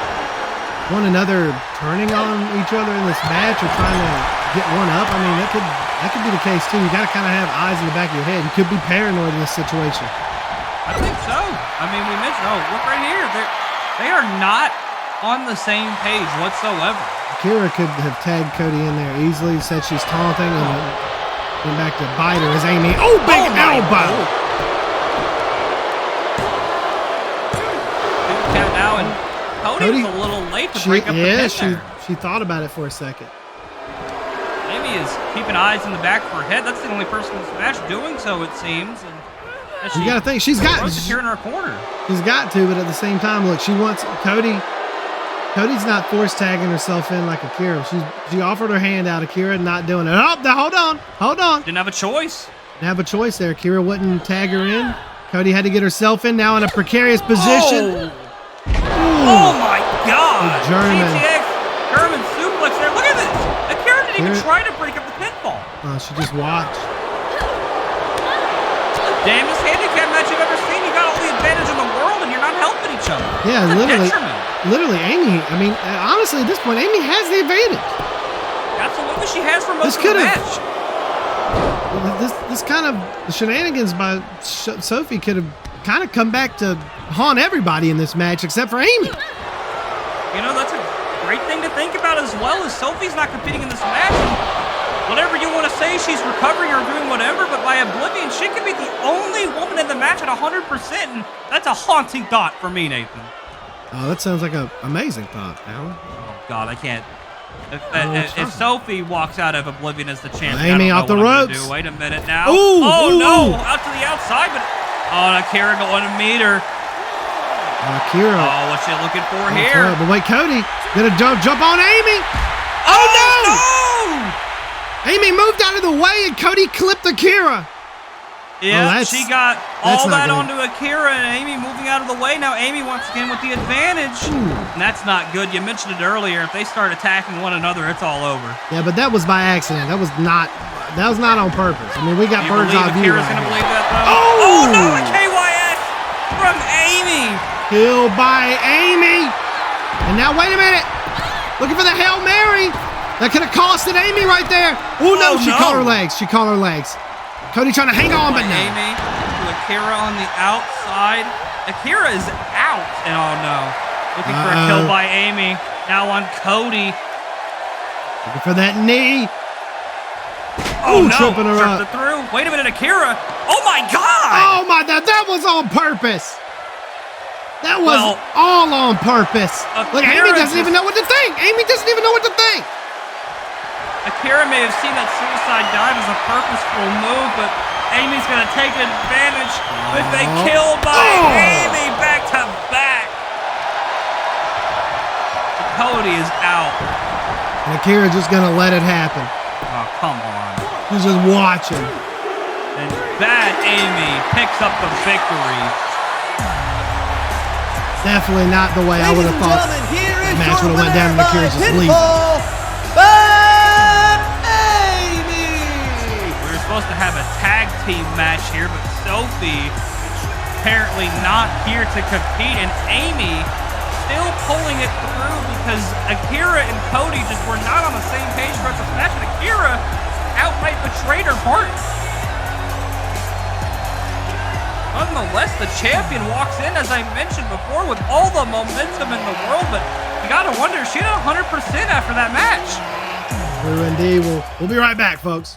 one another turning on each other in this match or trying to get one up? I mean, that could be the case too. You got to kind of have eyes in the back of your head. You could be paranoid in this situation. I think so. I mean, we mentioned, look right here. They are not on the same page whatsoever. Akira could have tagged Cody in there easily, said she's taunting, and went back to bite her as Amy. Big elbow! Count now, and Cody was a little late to break up the pin there. She thought about it for a second. Amy is keeping eyes in the back of her head. That's the only person in this match doing so, it seems. And you got to think she's got Akira in her corner. She's got to, but at the same time, look, she wants Cody. Cody's not force tagging herself in like Akira. She offered her hand out. Akira not doing it. Hold on. Didn't have a choice. Didn't have a choice there. Akira wouldn't tag her in. Cody had to get herself in now in a precarious position. Oh my God! German suplex there. Look at this. Akira didn't even try to break up the pinfall. She just watched. Damnest handicap match you've ever seen. You got all the advantage in the world, and you're not helping each other. Yeah, literally, Amy. I mean, honestly, at this point, Amy has the advantage. Absolutely, she has for most of the match. This kind of shenanigans by Sophie could have kind of come back to haunt everybody in this match except for Amy. You know, that's a great thing to think about as well, as Sophie's not competing in this match. Whatever you want to say, she's recovering or doing whatever, but by Oblivion, she could be the only woman in the match at 100%, and that's a haunting thought for me, Nathan. Oh, that sounds like an amazing thought, Alan. Oh, God, I can't. If Sophie walks out of Oblivion as the champion, Amy off the ropes. Wait a minute now. Ooh, no, out to the outside, but Akira going to meet her. Akira. Oh, what's she looking for here? But wait, Cody gonna jump on Amy. Oh no! Amy moved out of the way and Cody clipped Akira. Yeah, she got all that onto Akira and Amy moving out of the way. Now Amy once again with the advantage. And that's not good. You mentioned it earlier. If they start attacking one another, it's all over. Yeah, but that was by accident. That was not on purpose. I mean, we got bird's eye view. Akira's gonna believe that though. Oh no, a KYS from Amy. Killed by Amy. And now wait a minute. Looking for the Hail Mary. That could have costed Amy right there. Oh no, she caught her legs. She caught her legs. Cody trying to hang on, but no. Amy to Akira on the outside. Akira is out. And oh no. Looking for a kill by Amy. Now on Cody. Looking for that knee. Oh no. Tripping her up. Tripped it through. Wait a minute, Akira. Oh my God. Oh my God. That was on purpose. That was all on purpose. Look, Amy doesn't even know what to think. Amy doesn't even know what to think. Akira may have seen that suicide dive as a purposeful move, but Amy's going to take advantage with a kill by Amy back to back. Cody is out. And Akira just going to let it happen. Oh, come on. He's just watching. And Bad Amy picks up the victory. Definitely not the way I would have thought the match would have went down and Akira just leave. Supposed to have a tag team match here, but Sophie apparently not here to compete, and Amy still pulling it through because Akira and Cody just were not on the same page for this match, and Akira outright betrayed her partner. Nonetheless, the champion walks in, as I mentioned before, with all the momentum in the world, but you gotta wonder, she had 100% after that match. True indeed. We'll be right back, folks.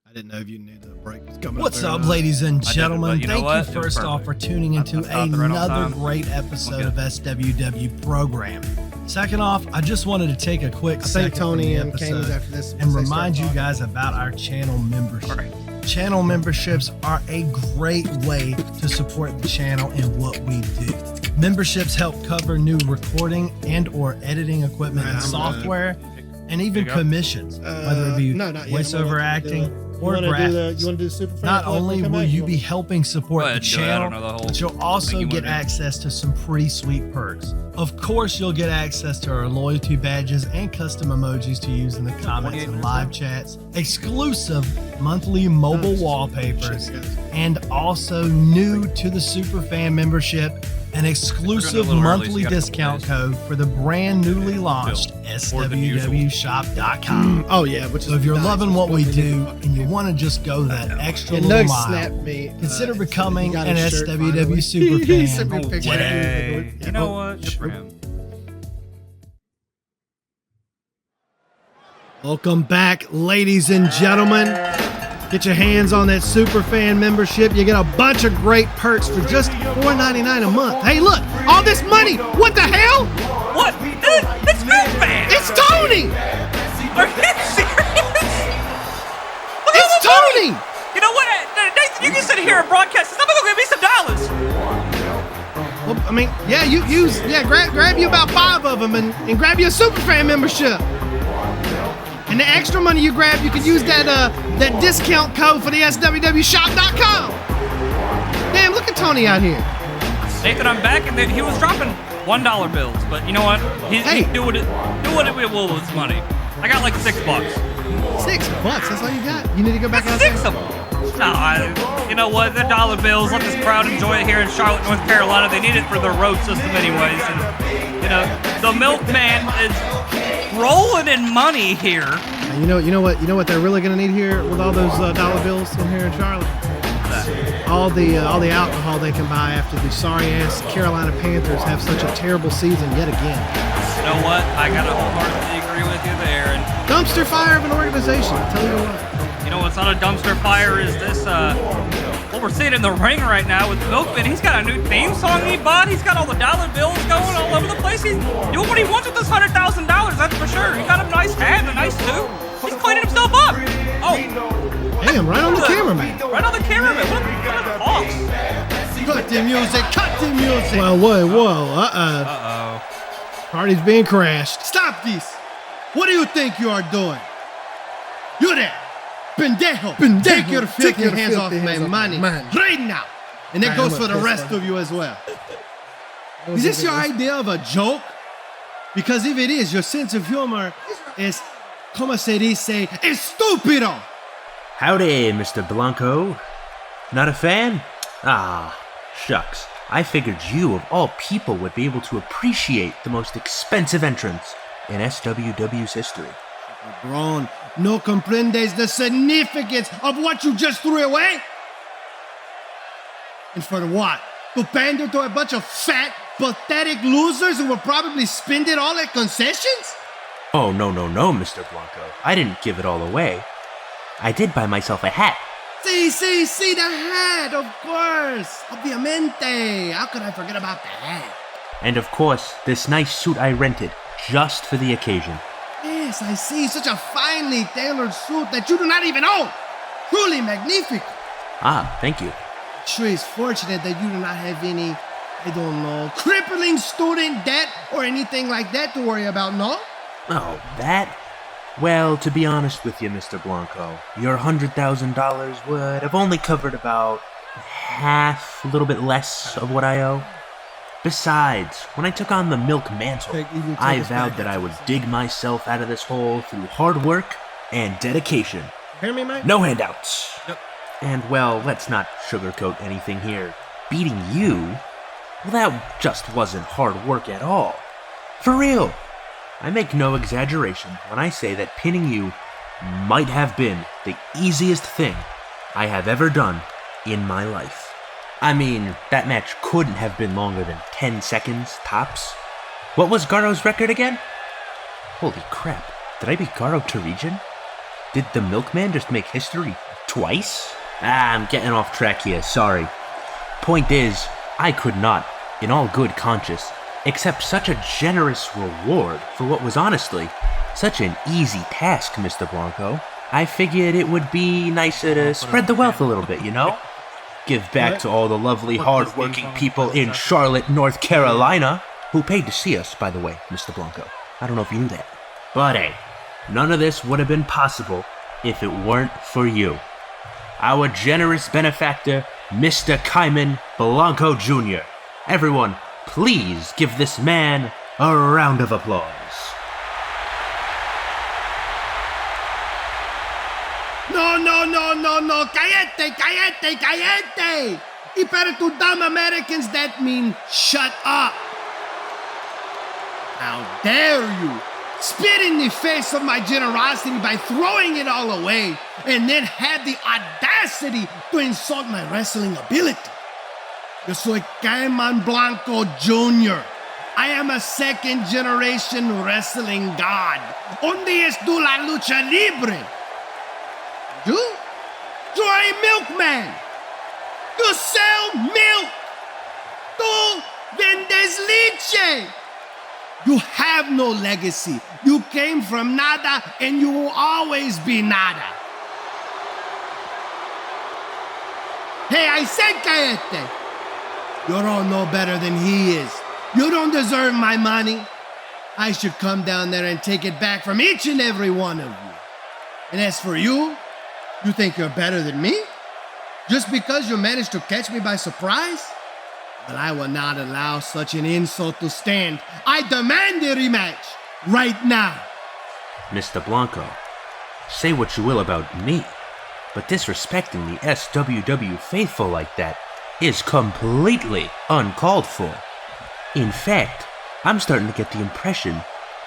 I didn't know if you knew the break was coming. What's up, ladies and gentlemen? Thank you first off for tuning into another great episode of SWW program. Second off, I just wanted to take a quick second Tony and Kane was after this and remind you guys about our channel membership. Channel memberships are a great way to support the channel and what we do. Memberships help cover new recording and or editing equipment and software, and even commissions, whether it be voiceover acting or graphics. You want to do the super fan Not club only will you be helping support the channel, but you'll also get access to some pretty sweet perks. Of course, you'll get access to our loyalty badges and custom emojis to use in the comments and live chats, exclusive monthly mobile wallpapers, and also new to the Superfan membership, an exclusive monthly discount code for the brand newly launched SWWshop.com. Oh yeah, which is so if you're loving what we do and you want to just go that extra little mile, consider becoming an SWW Superfan today. You know what? Good for him. Welcome back, ladies and gentlemen. Get your hands on that Superfan membership. You get a bunch of great perks for just $4.99 a month. Hey, look, all this money. What the hell? What? It's Milkman. It's Tony. Are you serious? It's Tony. You know what, Nathan? You can sit here and broadcast. Somebody go give me some dollars. Well, I mean, yeah, grab you about 5 of them and grab you a Superfan membership. And the extra money you grab, you can use that discount code for the SWWshop.com. Damn, look at Tony out here. Nathan, I'm back, and he was dropping $1 bills, but you know what? He do what it will with his money. I got like $6. $6? That's all you got? You need to go back out there? 6 of them. No, you know what? They're dollar bills. Let this crowd enjoy it here in Charlotte, North Carolina. They need it for their road system anyways. And, you know, the Milkman is rolling in money here. You know what they're really gonna need here with all those dollar bills in here in Charlotte? all the alcohol they can buy after the sorry-ass Carolina Panthers have such a terrible season yet again. You know what? I gotta wholeheartedly agree with you there. And dumpster fire of an organization, I'll tell you what. You know what's not a dumpster fire is this, what we're seeing in the ring right now with Milkman. He's got a new theme song he bought. He's got all the dollar bills going all over the place. He's doing what he wants with this $100,000, that's for sure. He got a nice hat and a nice suit. He's cleaning himself up. Oh. Damn, right on the cameraman. Right on the cameraman. What kind of talks? Cut the music, cut the music. Well, whoa, uh-oh. Party's being crashed. Stop this. What do you think you are doing? You there. Pendejo. Take your filthy hands off my money right now. And that goes for the rest of you as well. Is this your idea of a joke? Because if it is, your sense of humor is, como se dice, estúpido. Howdy, Mr. Blanco. Not a fan? Ah, shucks. I figured you, of all people, would be able to appreciate the most expensive entrance in SWW's history. Grown, no comprendes the significance of what you just threw away? And for what? To pander to a bunch of fat, pathetic losers who will probably spend it all at concessions? Oh, no, Mr. Blanco. I didn't give it all away. I did buy myself a hat. See, the hat, of course. Obviamente. How could I forget about the hat? And of course, this nice suit I rented just for the occasion. Yes, I see. Such a finely tailored suit that you do not even own. Truly magnific. Ah, thank you. Sure is fortunate that you do not have any, I don't know, crippling student debt or anything like that to worry about, no? Oh, that? Well, to be honest with you, Mr. Blanco, your $100,000 would have only covered about half, a little bit less of what I owe. Besides, when I took on the milk mantle, I vowed that I would dig myself out of this hole through hard work and dedication. Hear me, mate? No handouts. Yep. And, well, let's not sugarcoat anything here. Beating you, well, that just wasn't hard work at all. For real. I make no exaggeration when I say that pinning you might have been the easiest thing I have ever done in my life. I mean, that match couldn't have been longer than 10 seconds, tops. What was Garo's record again? Holy crap, did I beat Garo to region? Did the Milkman just make history twice? I'm getting off track here, sorry. Point is, I could not, in all good conscience, accept such a generous reward for what was honestly such an easy task, Mr. Blanco. I figured it would be nicer to spread the wealth a little bit, you know? Give back to all the lovely, hard-working people in Charlotte, North Carolina, who paid to see us, by the way, Mr. Blanco. I don't know if you knew that. But hey, none of this would have been possible if it weren't for you. Our generous benefactor, Mr. Kaiman Blanco Jr. Everyone, please give this man a round of applause. No, cállate. Y para tu dumb Americans, that means shut up. How dare you spit in the face of my generosity by throwing it all away and then have the audacity to insult my wrestling ability. Yo soy Kaiman Blanco Jr. I am a second-generation wrestling god. ¿Dónde es tu la lucha libre? You? You are a milkman. You sell milk. Tú vendes leche. You have no legacy. You came from nada and you will always be nada. Hey, I said cállate. You don't know better than he is. You don't deserve my money. I should come down there and take it back from each and every one of you. And as for you, you think you're better than me? Just because you managed to catch me by surprise? But I will not allow such an insult to stand. I demand a rematch right now. Mr. Blanco, say what you will about me, but disrespecting the SWW faithful like that is completely uncalled for. In fact, I'm starting to get the impression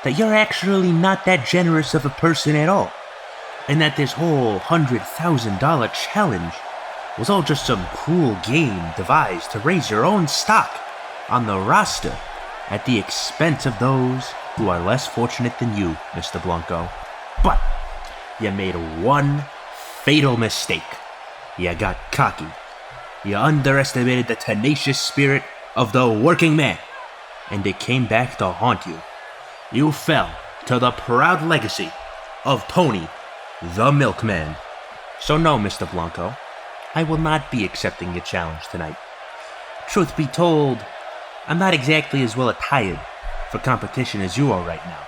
that you're actually not that generous of a person at all, and that this whole $100,000 challenge was all just some cruel game devised to raise your own stock on the roster at the expense of those who are less fortunate than you, Mr. Blanco. But you made one fatal mistake. You got cocky. You underestimated the tenacious spirit of the working man, and it came back to haunt you. You fell to the proud legacy of Tony, the Milkman. So no, Mr. Blanco, I will not be accepting your challenge tonight. Truth be told, I'm not exactly as well attired for competition as you are right now,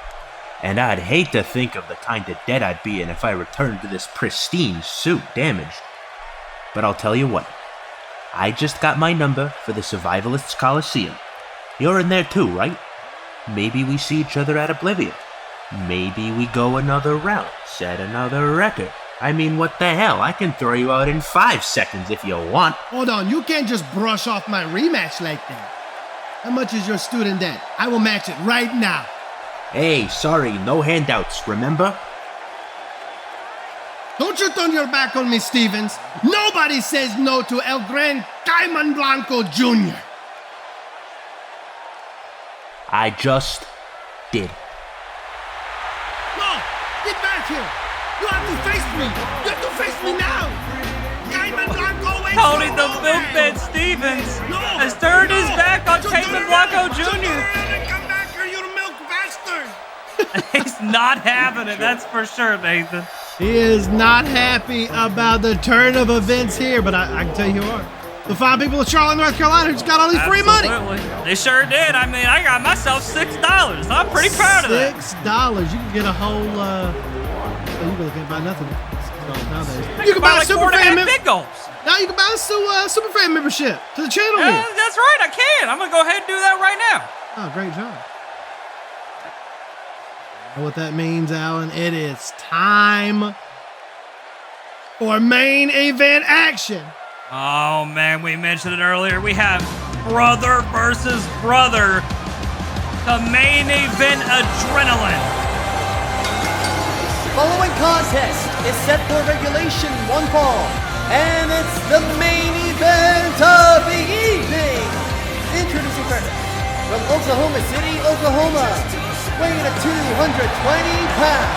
and I'd hate to think of the kind of debt I'd be in if I returned to this pristine suit damaged. But I'll tell you what, I just got my number for the Survivalists Coliseum. You're in there too, right? Maybe we see each other at Oblivion. Maybe we go another round, set another record. I mean, what the hell? I can throw you out in 5 seconds if you want. Hold on, you can't just brush off my rematch like that. How much is your student debt? I will match it right now. Hey, sorry, no handouts, remember? Don't you turn your back on me, Stevens. Nobody says no to El Gran Cayman Blanco Jr. I just did. No! Get back here! You have to face me! You have to face me now! Cayman Blanco ain't Tony so the no Milkman Stevens has turned his back on Cayman Blanco Jr. Come back here, you milk bastard! He's not having it, that's for sure, Nathan. He is not happy about the turn of events here, but I can tell you who are. The fine people of Charlotte, North Carolina who just got all this free money. They sure did. I mean, I got myself $6. I'm pretty proud of that. $6. You can get a whole, you really can't buy nothing nowadays. You can buy a super fan membership. Now you can buy a super fan membership to the channel here. That's right, I can. I'm going to go ahead and do that right now. Oh, great job. You know what that means, Alan? It is time for main event action. Oh, man, we mentioned it earlier. We have brother versus brother. The main event adrenaline. Following contest is set for regulation 1 fall, and it's the main event of the evening. Introducing first, from Oklahoma City, Oklahoma, weighing in at 220 pounds,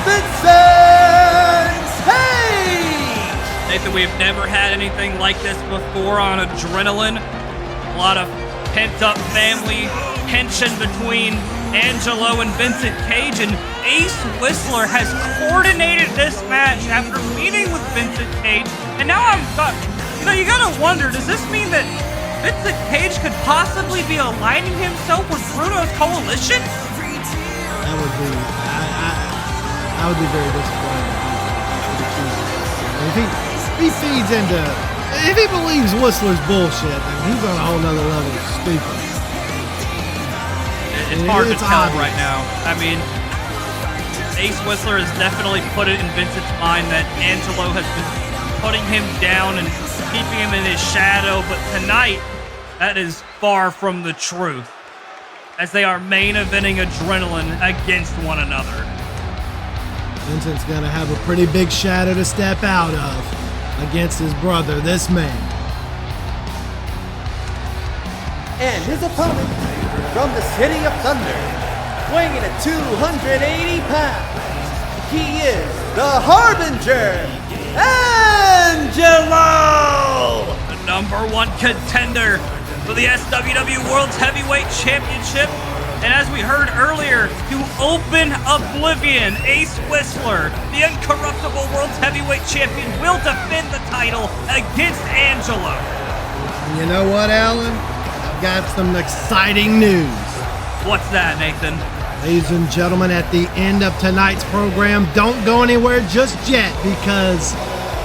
Vincent Page! Nathan, we've never had anything like this before on Adrenaline. A lot of pent-up family tension between Angelo and Vincent Cage, and Ace Whistler has coordinated this match after meeting with Vincent Cage. And now you gotta wonder, does this mean that Vincent Cage could possibly be aligning himself with Bruno's coalition? That would be, I would be very disappointed if he feeds into, if he believes Whistler's bullshit, then he's on a whole nother level of stupid. It's hard to tell right now. I mean, Ace Whistler has definitely put it in Vincent's mind that Angelo has been putting him down and keeping him in his shadow, but tonight, that is far from the truth, as they are main eventing Adrenaline against one another. Vincent's gonna have a pretty big shadow to step out of against his brother, this man. And his opponent, from the City of Thunder, weighing in at 280 pounds, he is the Harbinger, Angelo! The #1 contender for the SWW World's Heavyweight Championship. And as we heard earlier, to open Oblivion, Ace Whistler, the incorruptible World's Heavyweight Champion, will defend the title against Angelo. You know what, Alan? I've got some exciting news. What's that, Nathan? Ladies and gentlemen, at the end of tonight's program, don't go anywhere just yet, because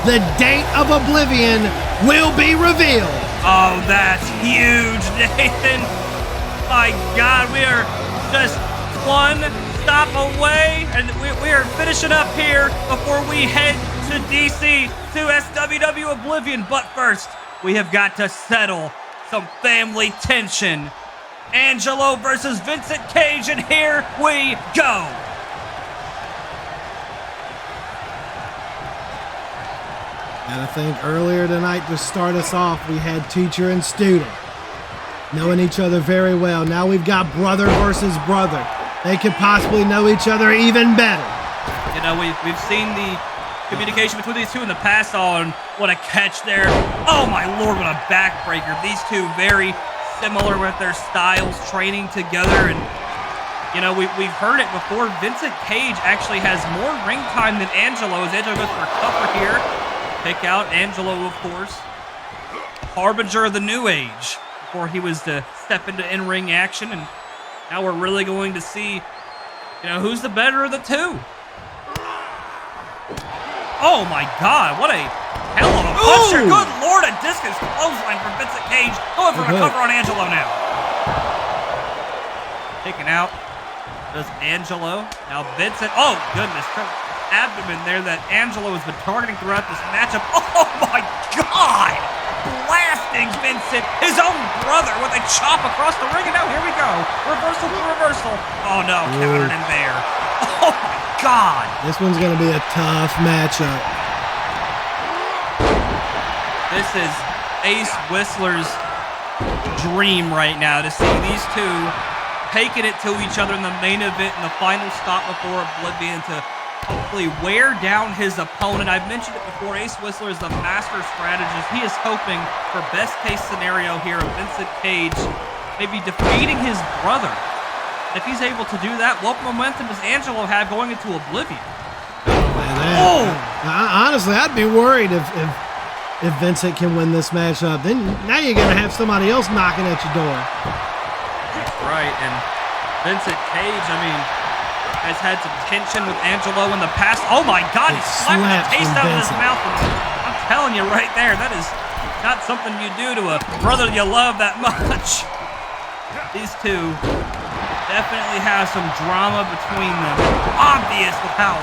the date of Oblivion will be revealed. Oh, that's huge, Nathan. My God, we are just one stop away, and we are finishing up here before we head to DC to SWW Oblivion. But first, we have got to settle some family tension. Angelo versus Vincent Cage, and here we go. And I think earlier tonight to start us off, we had teacher and student knowing each other very well. Now we've got brother versus brother. They could possibly know each other even better. You know, we've seen the communication between these two in the past. On what a catch there. Oh my lord, what a backbreaker. These two very similar with their styles, training together. And you know, we've heard it before. Vincent Cage actually has more ring time than Angelo, as Angelo goes for a cover here. Pick out Angelo, of course. Harbinger of the New Age before he was to step into in-ring action. And now we're really going to see, you know, who's the better of the two. Oh my God, what a hell of a puncher. Good lord, a discus clothesline from Vincent Cage. Going for a cover on Angelo now. Taken out. Does Angelo. Now Vincent. Oh goodness. Abdomen there that Angelo has been targeting throughout this matchup. Oh my God. Blasting Vincent, his own brother, with a chop across the ring. And now here we go. Reversal to reversal. Oh no, countered in there. Oh my God. This one's going to be a tough matchup. This is Ace Whistler's dream right now, to see these two taking it to each other in the main event and the final stop before Oblivion to hopefully wear down his opponent. I've mentioned it before, Ace Whistler is the master strategist. He is hoping for best case scenario here of Vincent Cage maybe defeating his brother. If he's able to do that, what momentum does Angelo have going into Oblivion? Honestly, I'd be worried if Vincent can win this matchup. Then now you're going to have somebody else knocking at your door. That's right, and Vincent Cage, I mean, has had some tension with Angelo in the past. Oh my God, he slapped the taste out of his mouth. I'm telling you right there, that is not something you do to a brother you love that much. These two definitely have some drama between them. Obvious with how,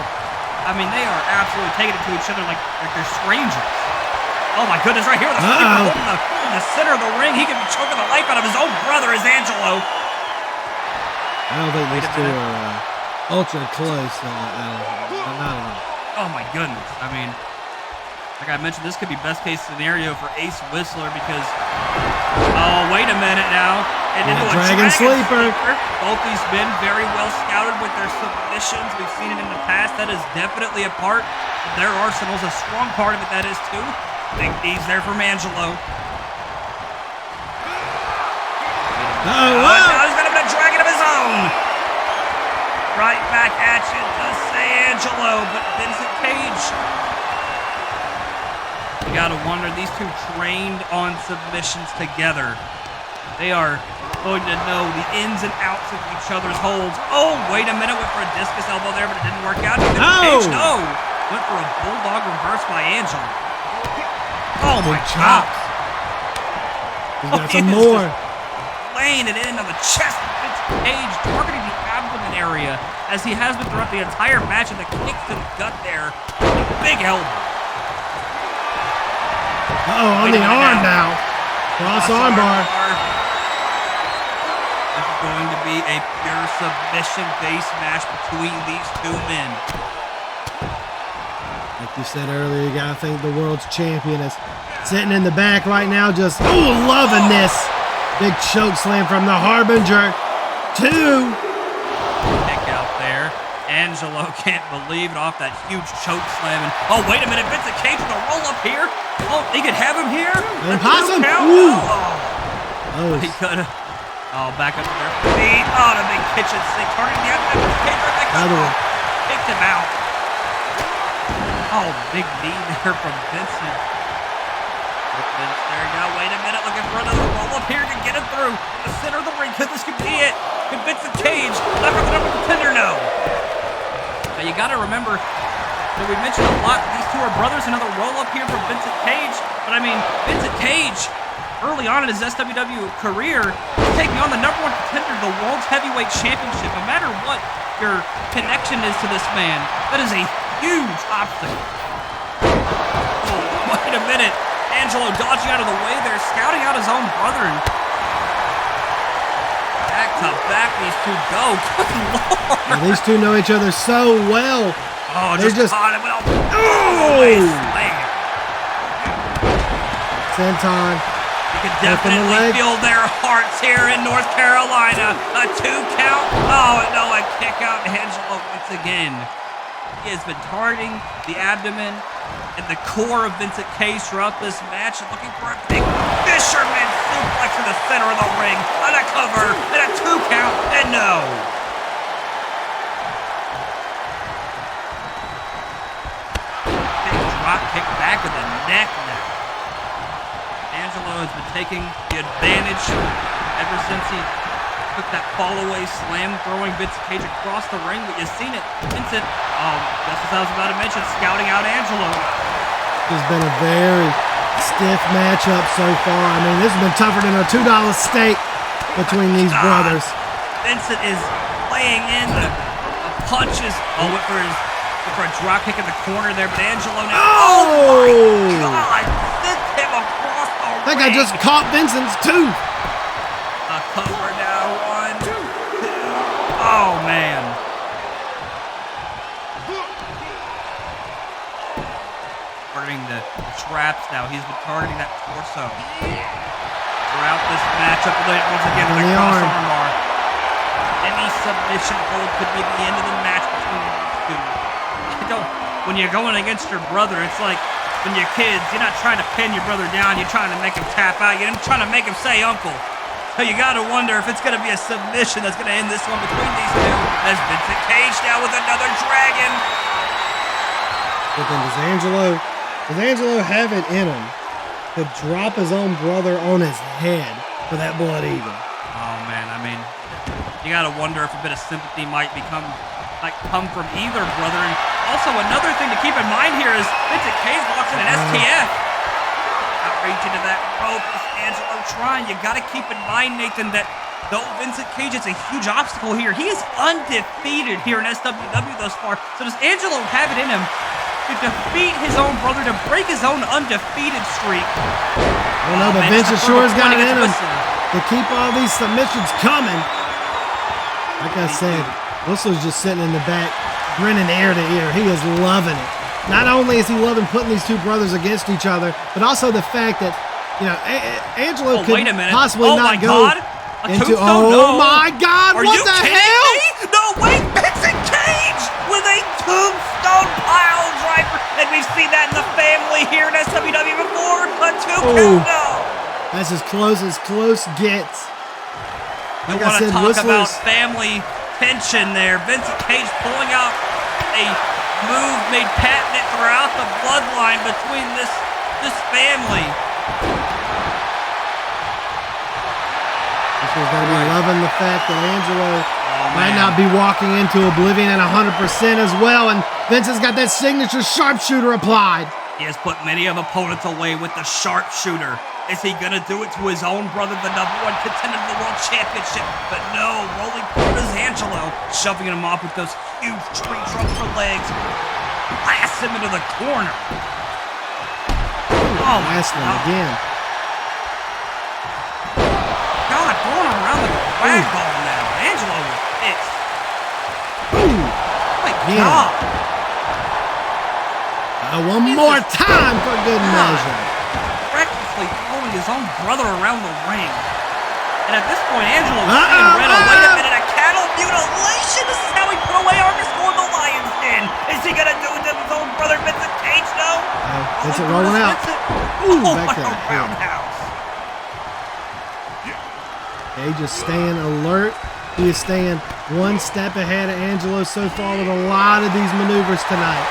I mean, they are absolutely taking it to each other like they're strangers. Oh my goodness, right here with the sleeper in the center of the ring. He could be choking the life out of his own brother, as Angelo. I don't think these two are ultra close. Not at all. Oh my goodness. I mean, like I mentioned, this could be best case scenario for Ace Whistler because, oh, wait a minute now. And into a Dragon Sleeper. Both these men very well scouted with their submissions. We've seen it in the past. That is definitely a part of their arsenals. A strong part of it, that is, too. Big D's there from Angelo. Now he's got a dragon of his own. Right back at you, does say Angelo, but Vincent Cage. You gotta wonder, these two trained on submissions together. They are going to know the ins and outs of each other's holds. Oh, wait a minute, went for a discus elbow there, but it didn't work out. Cage, no! Went for a bulldog reverse by Angelo. Oh my God! He's got some more. Laying it in on the chest of Vincent Cage, targeting the abdomen area, as he has been throughout the entire match, and the kick to the gut there. A big elbow. On the arm now. Cross arm bar. This is going to be a pure submission-based match between these two men. Like you said earlier, you gotta think the world's champion is sitting in the back right now, just loving this. Big choke slam from the Harbinger. 2. Kick out there. Angelo can't believe it off that huge choke slam. And, oh, wait a minute, Vincent Cage with a roll up here. Oh, he could have him here. And possum. He could have. Oh, back up to their feet. Oh, the big kitchen sink. Targeting the abdomen. Cage right back up. Kicked him out. Oh, big knee there from Vincent. There you go. Wait a minute. Looking for another roll up here to get him through the center of the ring. This could be it. Could Vincent Cage lever the number contender? No. Now you got to remember that we mentioned a lot. These two are brothers. Another roll up here from Vincent Cage. But I mean, Vincent Cage, early on in his SWW career, is taking on the number 1 contender, the World's Heavyweight Championship. No matter what your connection is to this man, that is a huge obstacle. Oh, wait a minute. Angelo dodging out of the way there, scouting out his own brother. And back to back, these two go. Good lord. Yeah, these two know each other so well. Oh, just caught him. Oh, slam. Senton. You can definitely feel their hearts here in North Carolina. A 2 count. Oh, no, a kick out. Angelo once again. He has been targeting the abdomen and the core of Vincent Cage throughout this match, looking for a big fisherman suplex in the center of the ring. On a cover, and a 2 count, and no. Big drop kick back of the neck now. Angelo has been taking the advantage ever since he took that fall-away slam, throwing Vincent Cage across the ring, but you've seen it. Vincent, just as I was about to mention, scouting out Angelo. It's been a very stiff matchup so far. I mean, this has been tougher than a $2 steak between these brothers. Vincent is laying in the punches. Oh, went for a drop kick in the corner there, but Angelo now. Oh my God! Sent him across the ring. I think I just caught Vincent's tooth. A cover now, 1, 2. Oh man. Targeting the traps now. He's been targeting that torso throughout this matchup. Once again, with a cross arm bar. Any submission hold could be the end of the match between these two. When you're going against your brother, it's like when you're kids, you're not trying to pin your brother down, you're trying to make him tap out, you're trying to make him say uncle. So you gotta wonder if it's gonna be a submission that's gonna end this one between these two. There's Vincent Cage now with another dragon. But then does Angelo have it in him to drop his own brother on his head for that blood eagle? Oh man, I mean, you gotta wonder if a bit of sympathy might come from either brother. And also another thing to keep in mind here is Vincent Cage walks in an STF. Outreach into that rope is Angelo trying. You gotta keep in mind, Nathan, that though Vincent Cage is a huge obstacle here, he is undefeated here in SWW thus far. So does Angelo have it in him to defeat his own brother, to break his own undefeated streak? I don't know, but Vincent sure has got it in him to keep all these submissions coming. Like I said, Whistler's just sitting in the back, grinning ear to ear. He is loving it. Not only is he loving putting these two brothers against each other, but also the fact that, you know, Angelo could possibly not go into. Oh my God! What the hell? No, wait, Vincent Cage with a tombstone pile driver, and we've seen that in the family here in SWW before. A 2 count, no. That's as close gets. I want to talk about family tension there. Vincent Cage pulling out a move made patent throughout the bloodline between this family. This one's going to be loving the fact that Angelo might not be walking into Oblivion at 100% as well, and Vincent's got that signature sharpshooter applied. He has put many of opponents away with the sharpshooter. Is he going to do it to his own brother, the #1 contender of the World Championship? But no, rolling forward is Angelo, shoving him off with those huge tree trunks for legs. Blasts him into the corner. Oh, last one again. God, throwing him around like a rag ball now. Angelo was pissed. Oh my God. One more time for good measure. Recklessly throwing his own brother around the ring. And at this point, Angelo is saying, wait a minute, a cattle mutilation? This is how he put away _ the Lion's Den. Is he going to do it to his own brother, Vincent Cage, though? Vincent rolling out. Ooh, back to the roundhouse. Cage is staying alert. He is staying one step ahead of Angelo so far with a lot of these maneuvers tonight.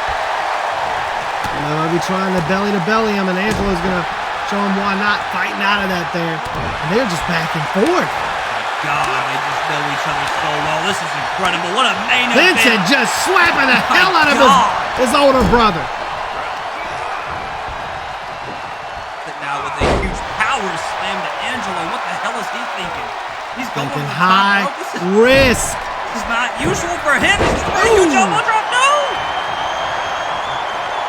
I'll be trying to belly him, and Angelo's going to show him why not, fighting out of that there. And they're just back and forth. God, they just know each other so well. This is incredible. What a main event. Vincent just slapping the hell out of his older brother. Now with a huge power slam to Angelo. What the hell is he thinking? He's going thinking high risk. This is not usual for him. He's a huge elbow drop. No!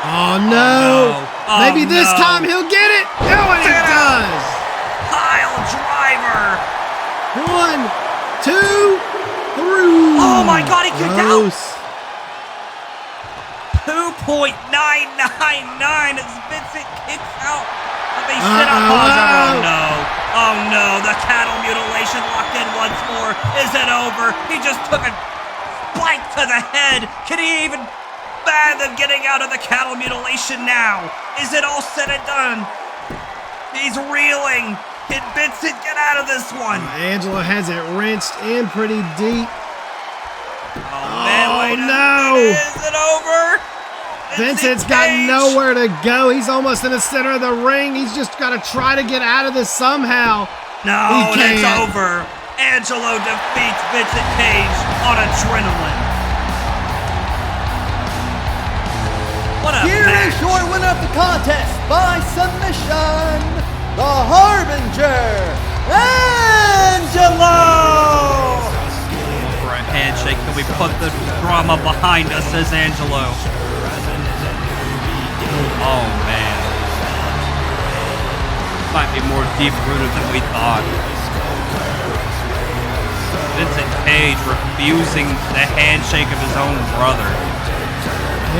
Oh no! Maybe this time he'll get it. Oh, and he does. Pile driver. 1, 2, 3. Oh my God! He kicked out. 2.999 as Vincent kicks out Let me sit up, pause. Oh no. Oh no, the cattle mutilation locked in once more. Is it over? He just took a bite to the head. Can he even fathom getting out of the cattle mutilation now? Is it all said and done? He's reeling. Can Vincent get out of this one? Angelo has it wrenched in pretty deep. Oh man, wait no! Is it over? Vincent's got nowhere to go. He's almost in the center of the ring. He's just got to try to get out of this somehow. No, it's over. Angelo defeats Vincent Cage on adrenaline. What a Here match. is your winner of the contest by submission, the Harbinger, Angelo! For a handshake, can we put the drama behind us, says Angelo. Oh man. Might be more deep-rooted than we thought. Vincent Cage refusing the handshake of his own brother.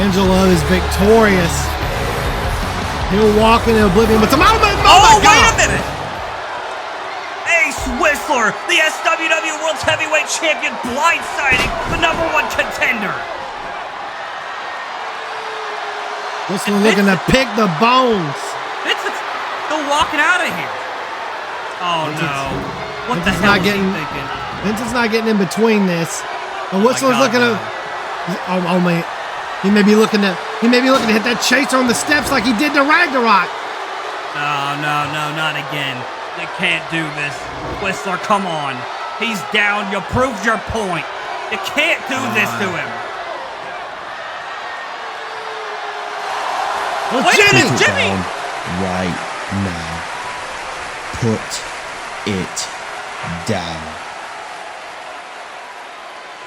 Angelo is victorious. He'll walk into Oblivion with some... Oh, wait a minute! Ace Whistler, the SWW World's Heavyweight Champion, blindsiding the #1 contender. Whistler looking to pick the bones. Vincent's still walking out of here. Oh no. What the hell is he thinking? Vincent's not getting in between this. And Whistler's God, looking to... Oh man. He may be looking to hit that chaser on the steps like he did to Ragnarok. No, not again. You can't do this. Whistler, come on. He's down. You proved your point. You can't do this to him. Well, Wait, Jimmy! it's Jimmy! Right now. Put it down.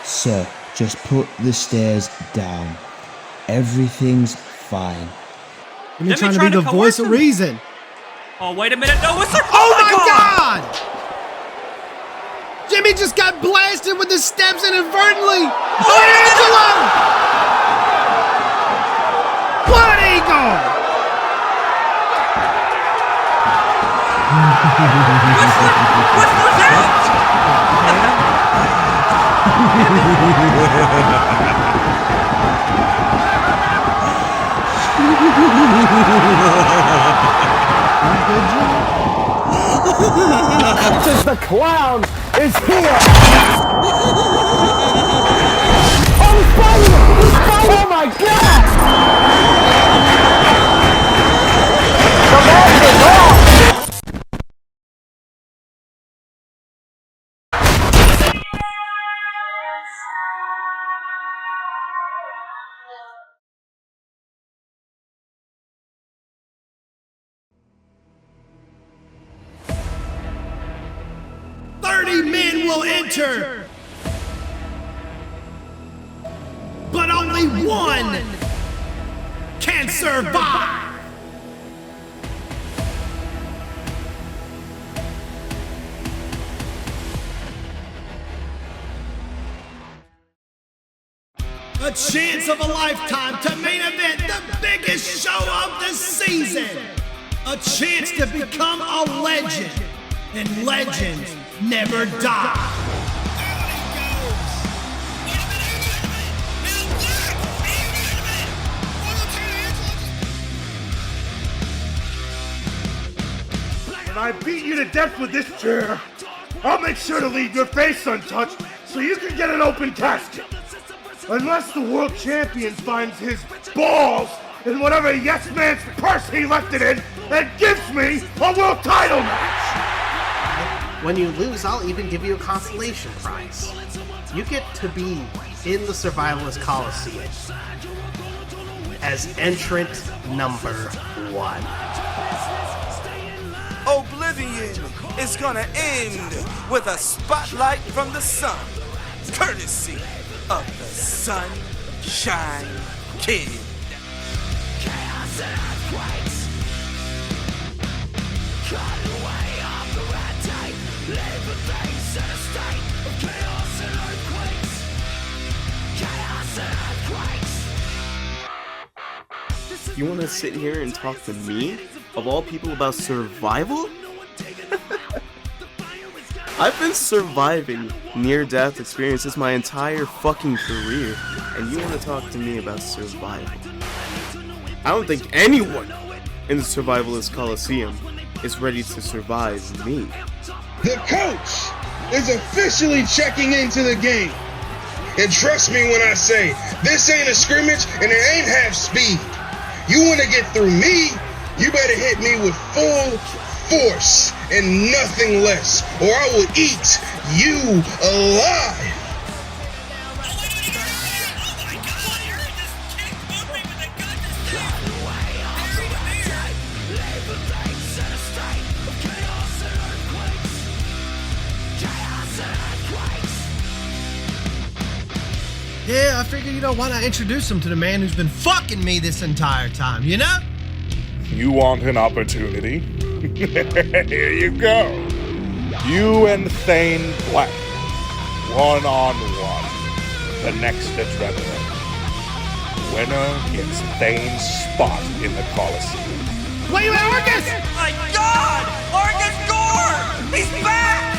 Sir, just put the stairs down. Everything's fine. You're trying to be the voice of reason. Oh, wait a minute. No, Whistler. Oh my God! Jimmy just got blasted with the steps inadvertently. Oh, Angelo! Blood Eagle! Whistler's out! Since the clown is here! Oh, he's fighting! He's fighting! Oh my God! The mask is off! Will enter, but only one can survive. A chance of a lifetime to main event the biggest show of the season. A chance to become a legend, and legends never die. When I beat you to death with this chair, I'll make sure to leave your face untouched so you can get an open casket. Unless the world champion finds his balls in whatever yes man's purse he left it in and gives me a world title match. When you lose, I'll even give you a consolation prize. You get to be in the Survivalist Coliseum as entrant number 1. Oblivion is gonna end with a spotlight from the sun, courtesy of the Sunshine Kid. Chaos and earthquakes, cut away off the red tape, leaving things in a state of chaos and earthquakes. Chaos and earthquakes. You want to sit here and talk to me of all people, about survival? I've been surviving near-death experiences my entire fucking career, and you want to talk to me about survival? I don't think anyone in the Survivalist Coliseum is ready to survive me. The coach is officially checking into the game. And trust me when I say, this ain't a scrimmage and it ain't half speed. You want to get through me, you better hit me with full force and nothing less, or I will eat you alive. Yeah, I figured, why not introduce him to the man who's been fucking me this entire time, you know? You want an opportunity? Here you go. You and Thane Black, one-on-one. The next adrenaline. Winner gets Thane's spot in the Coliseum. Wait, Argus! My God! Argus Gore! He's back!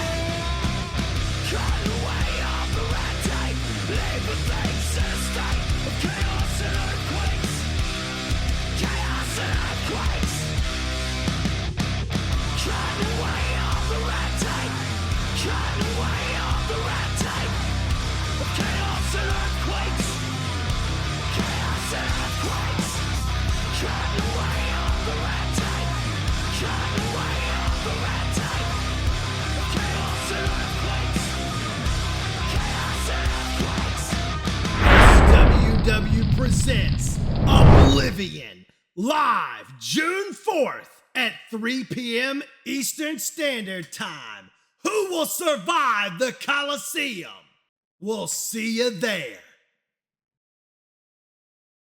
SWW presents Oblivion, live June 4th at 3 p.m. Eastern Standard Time. Who will survive the Coliseum? We'll see you there.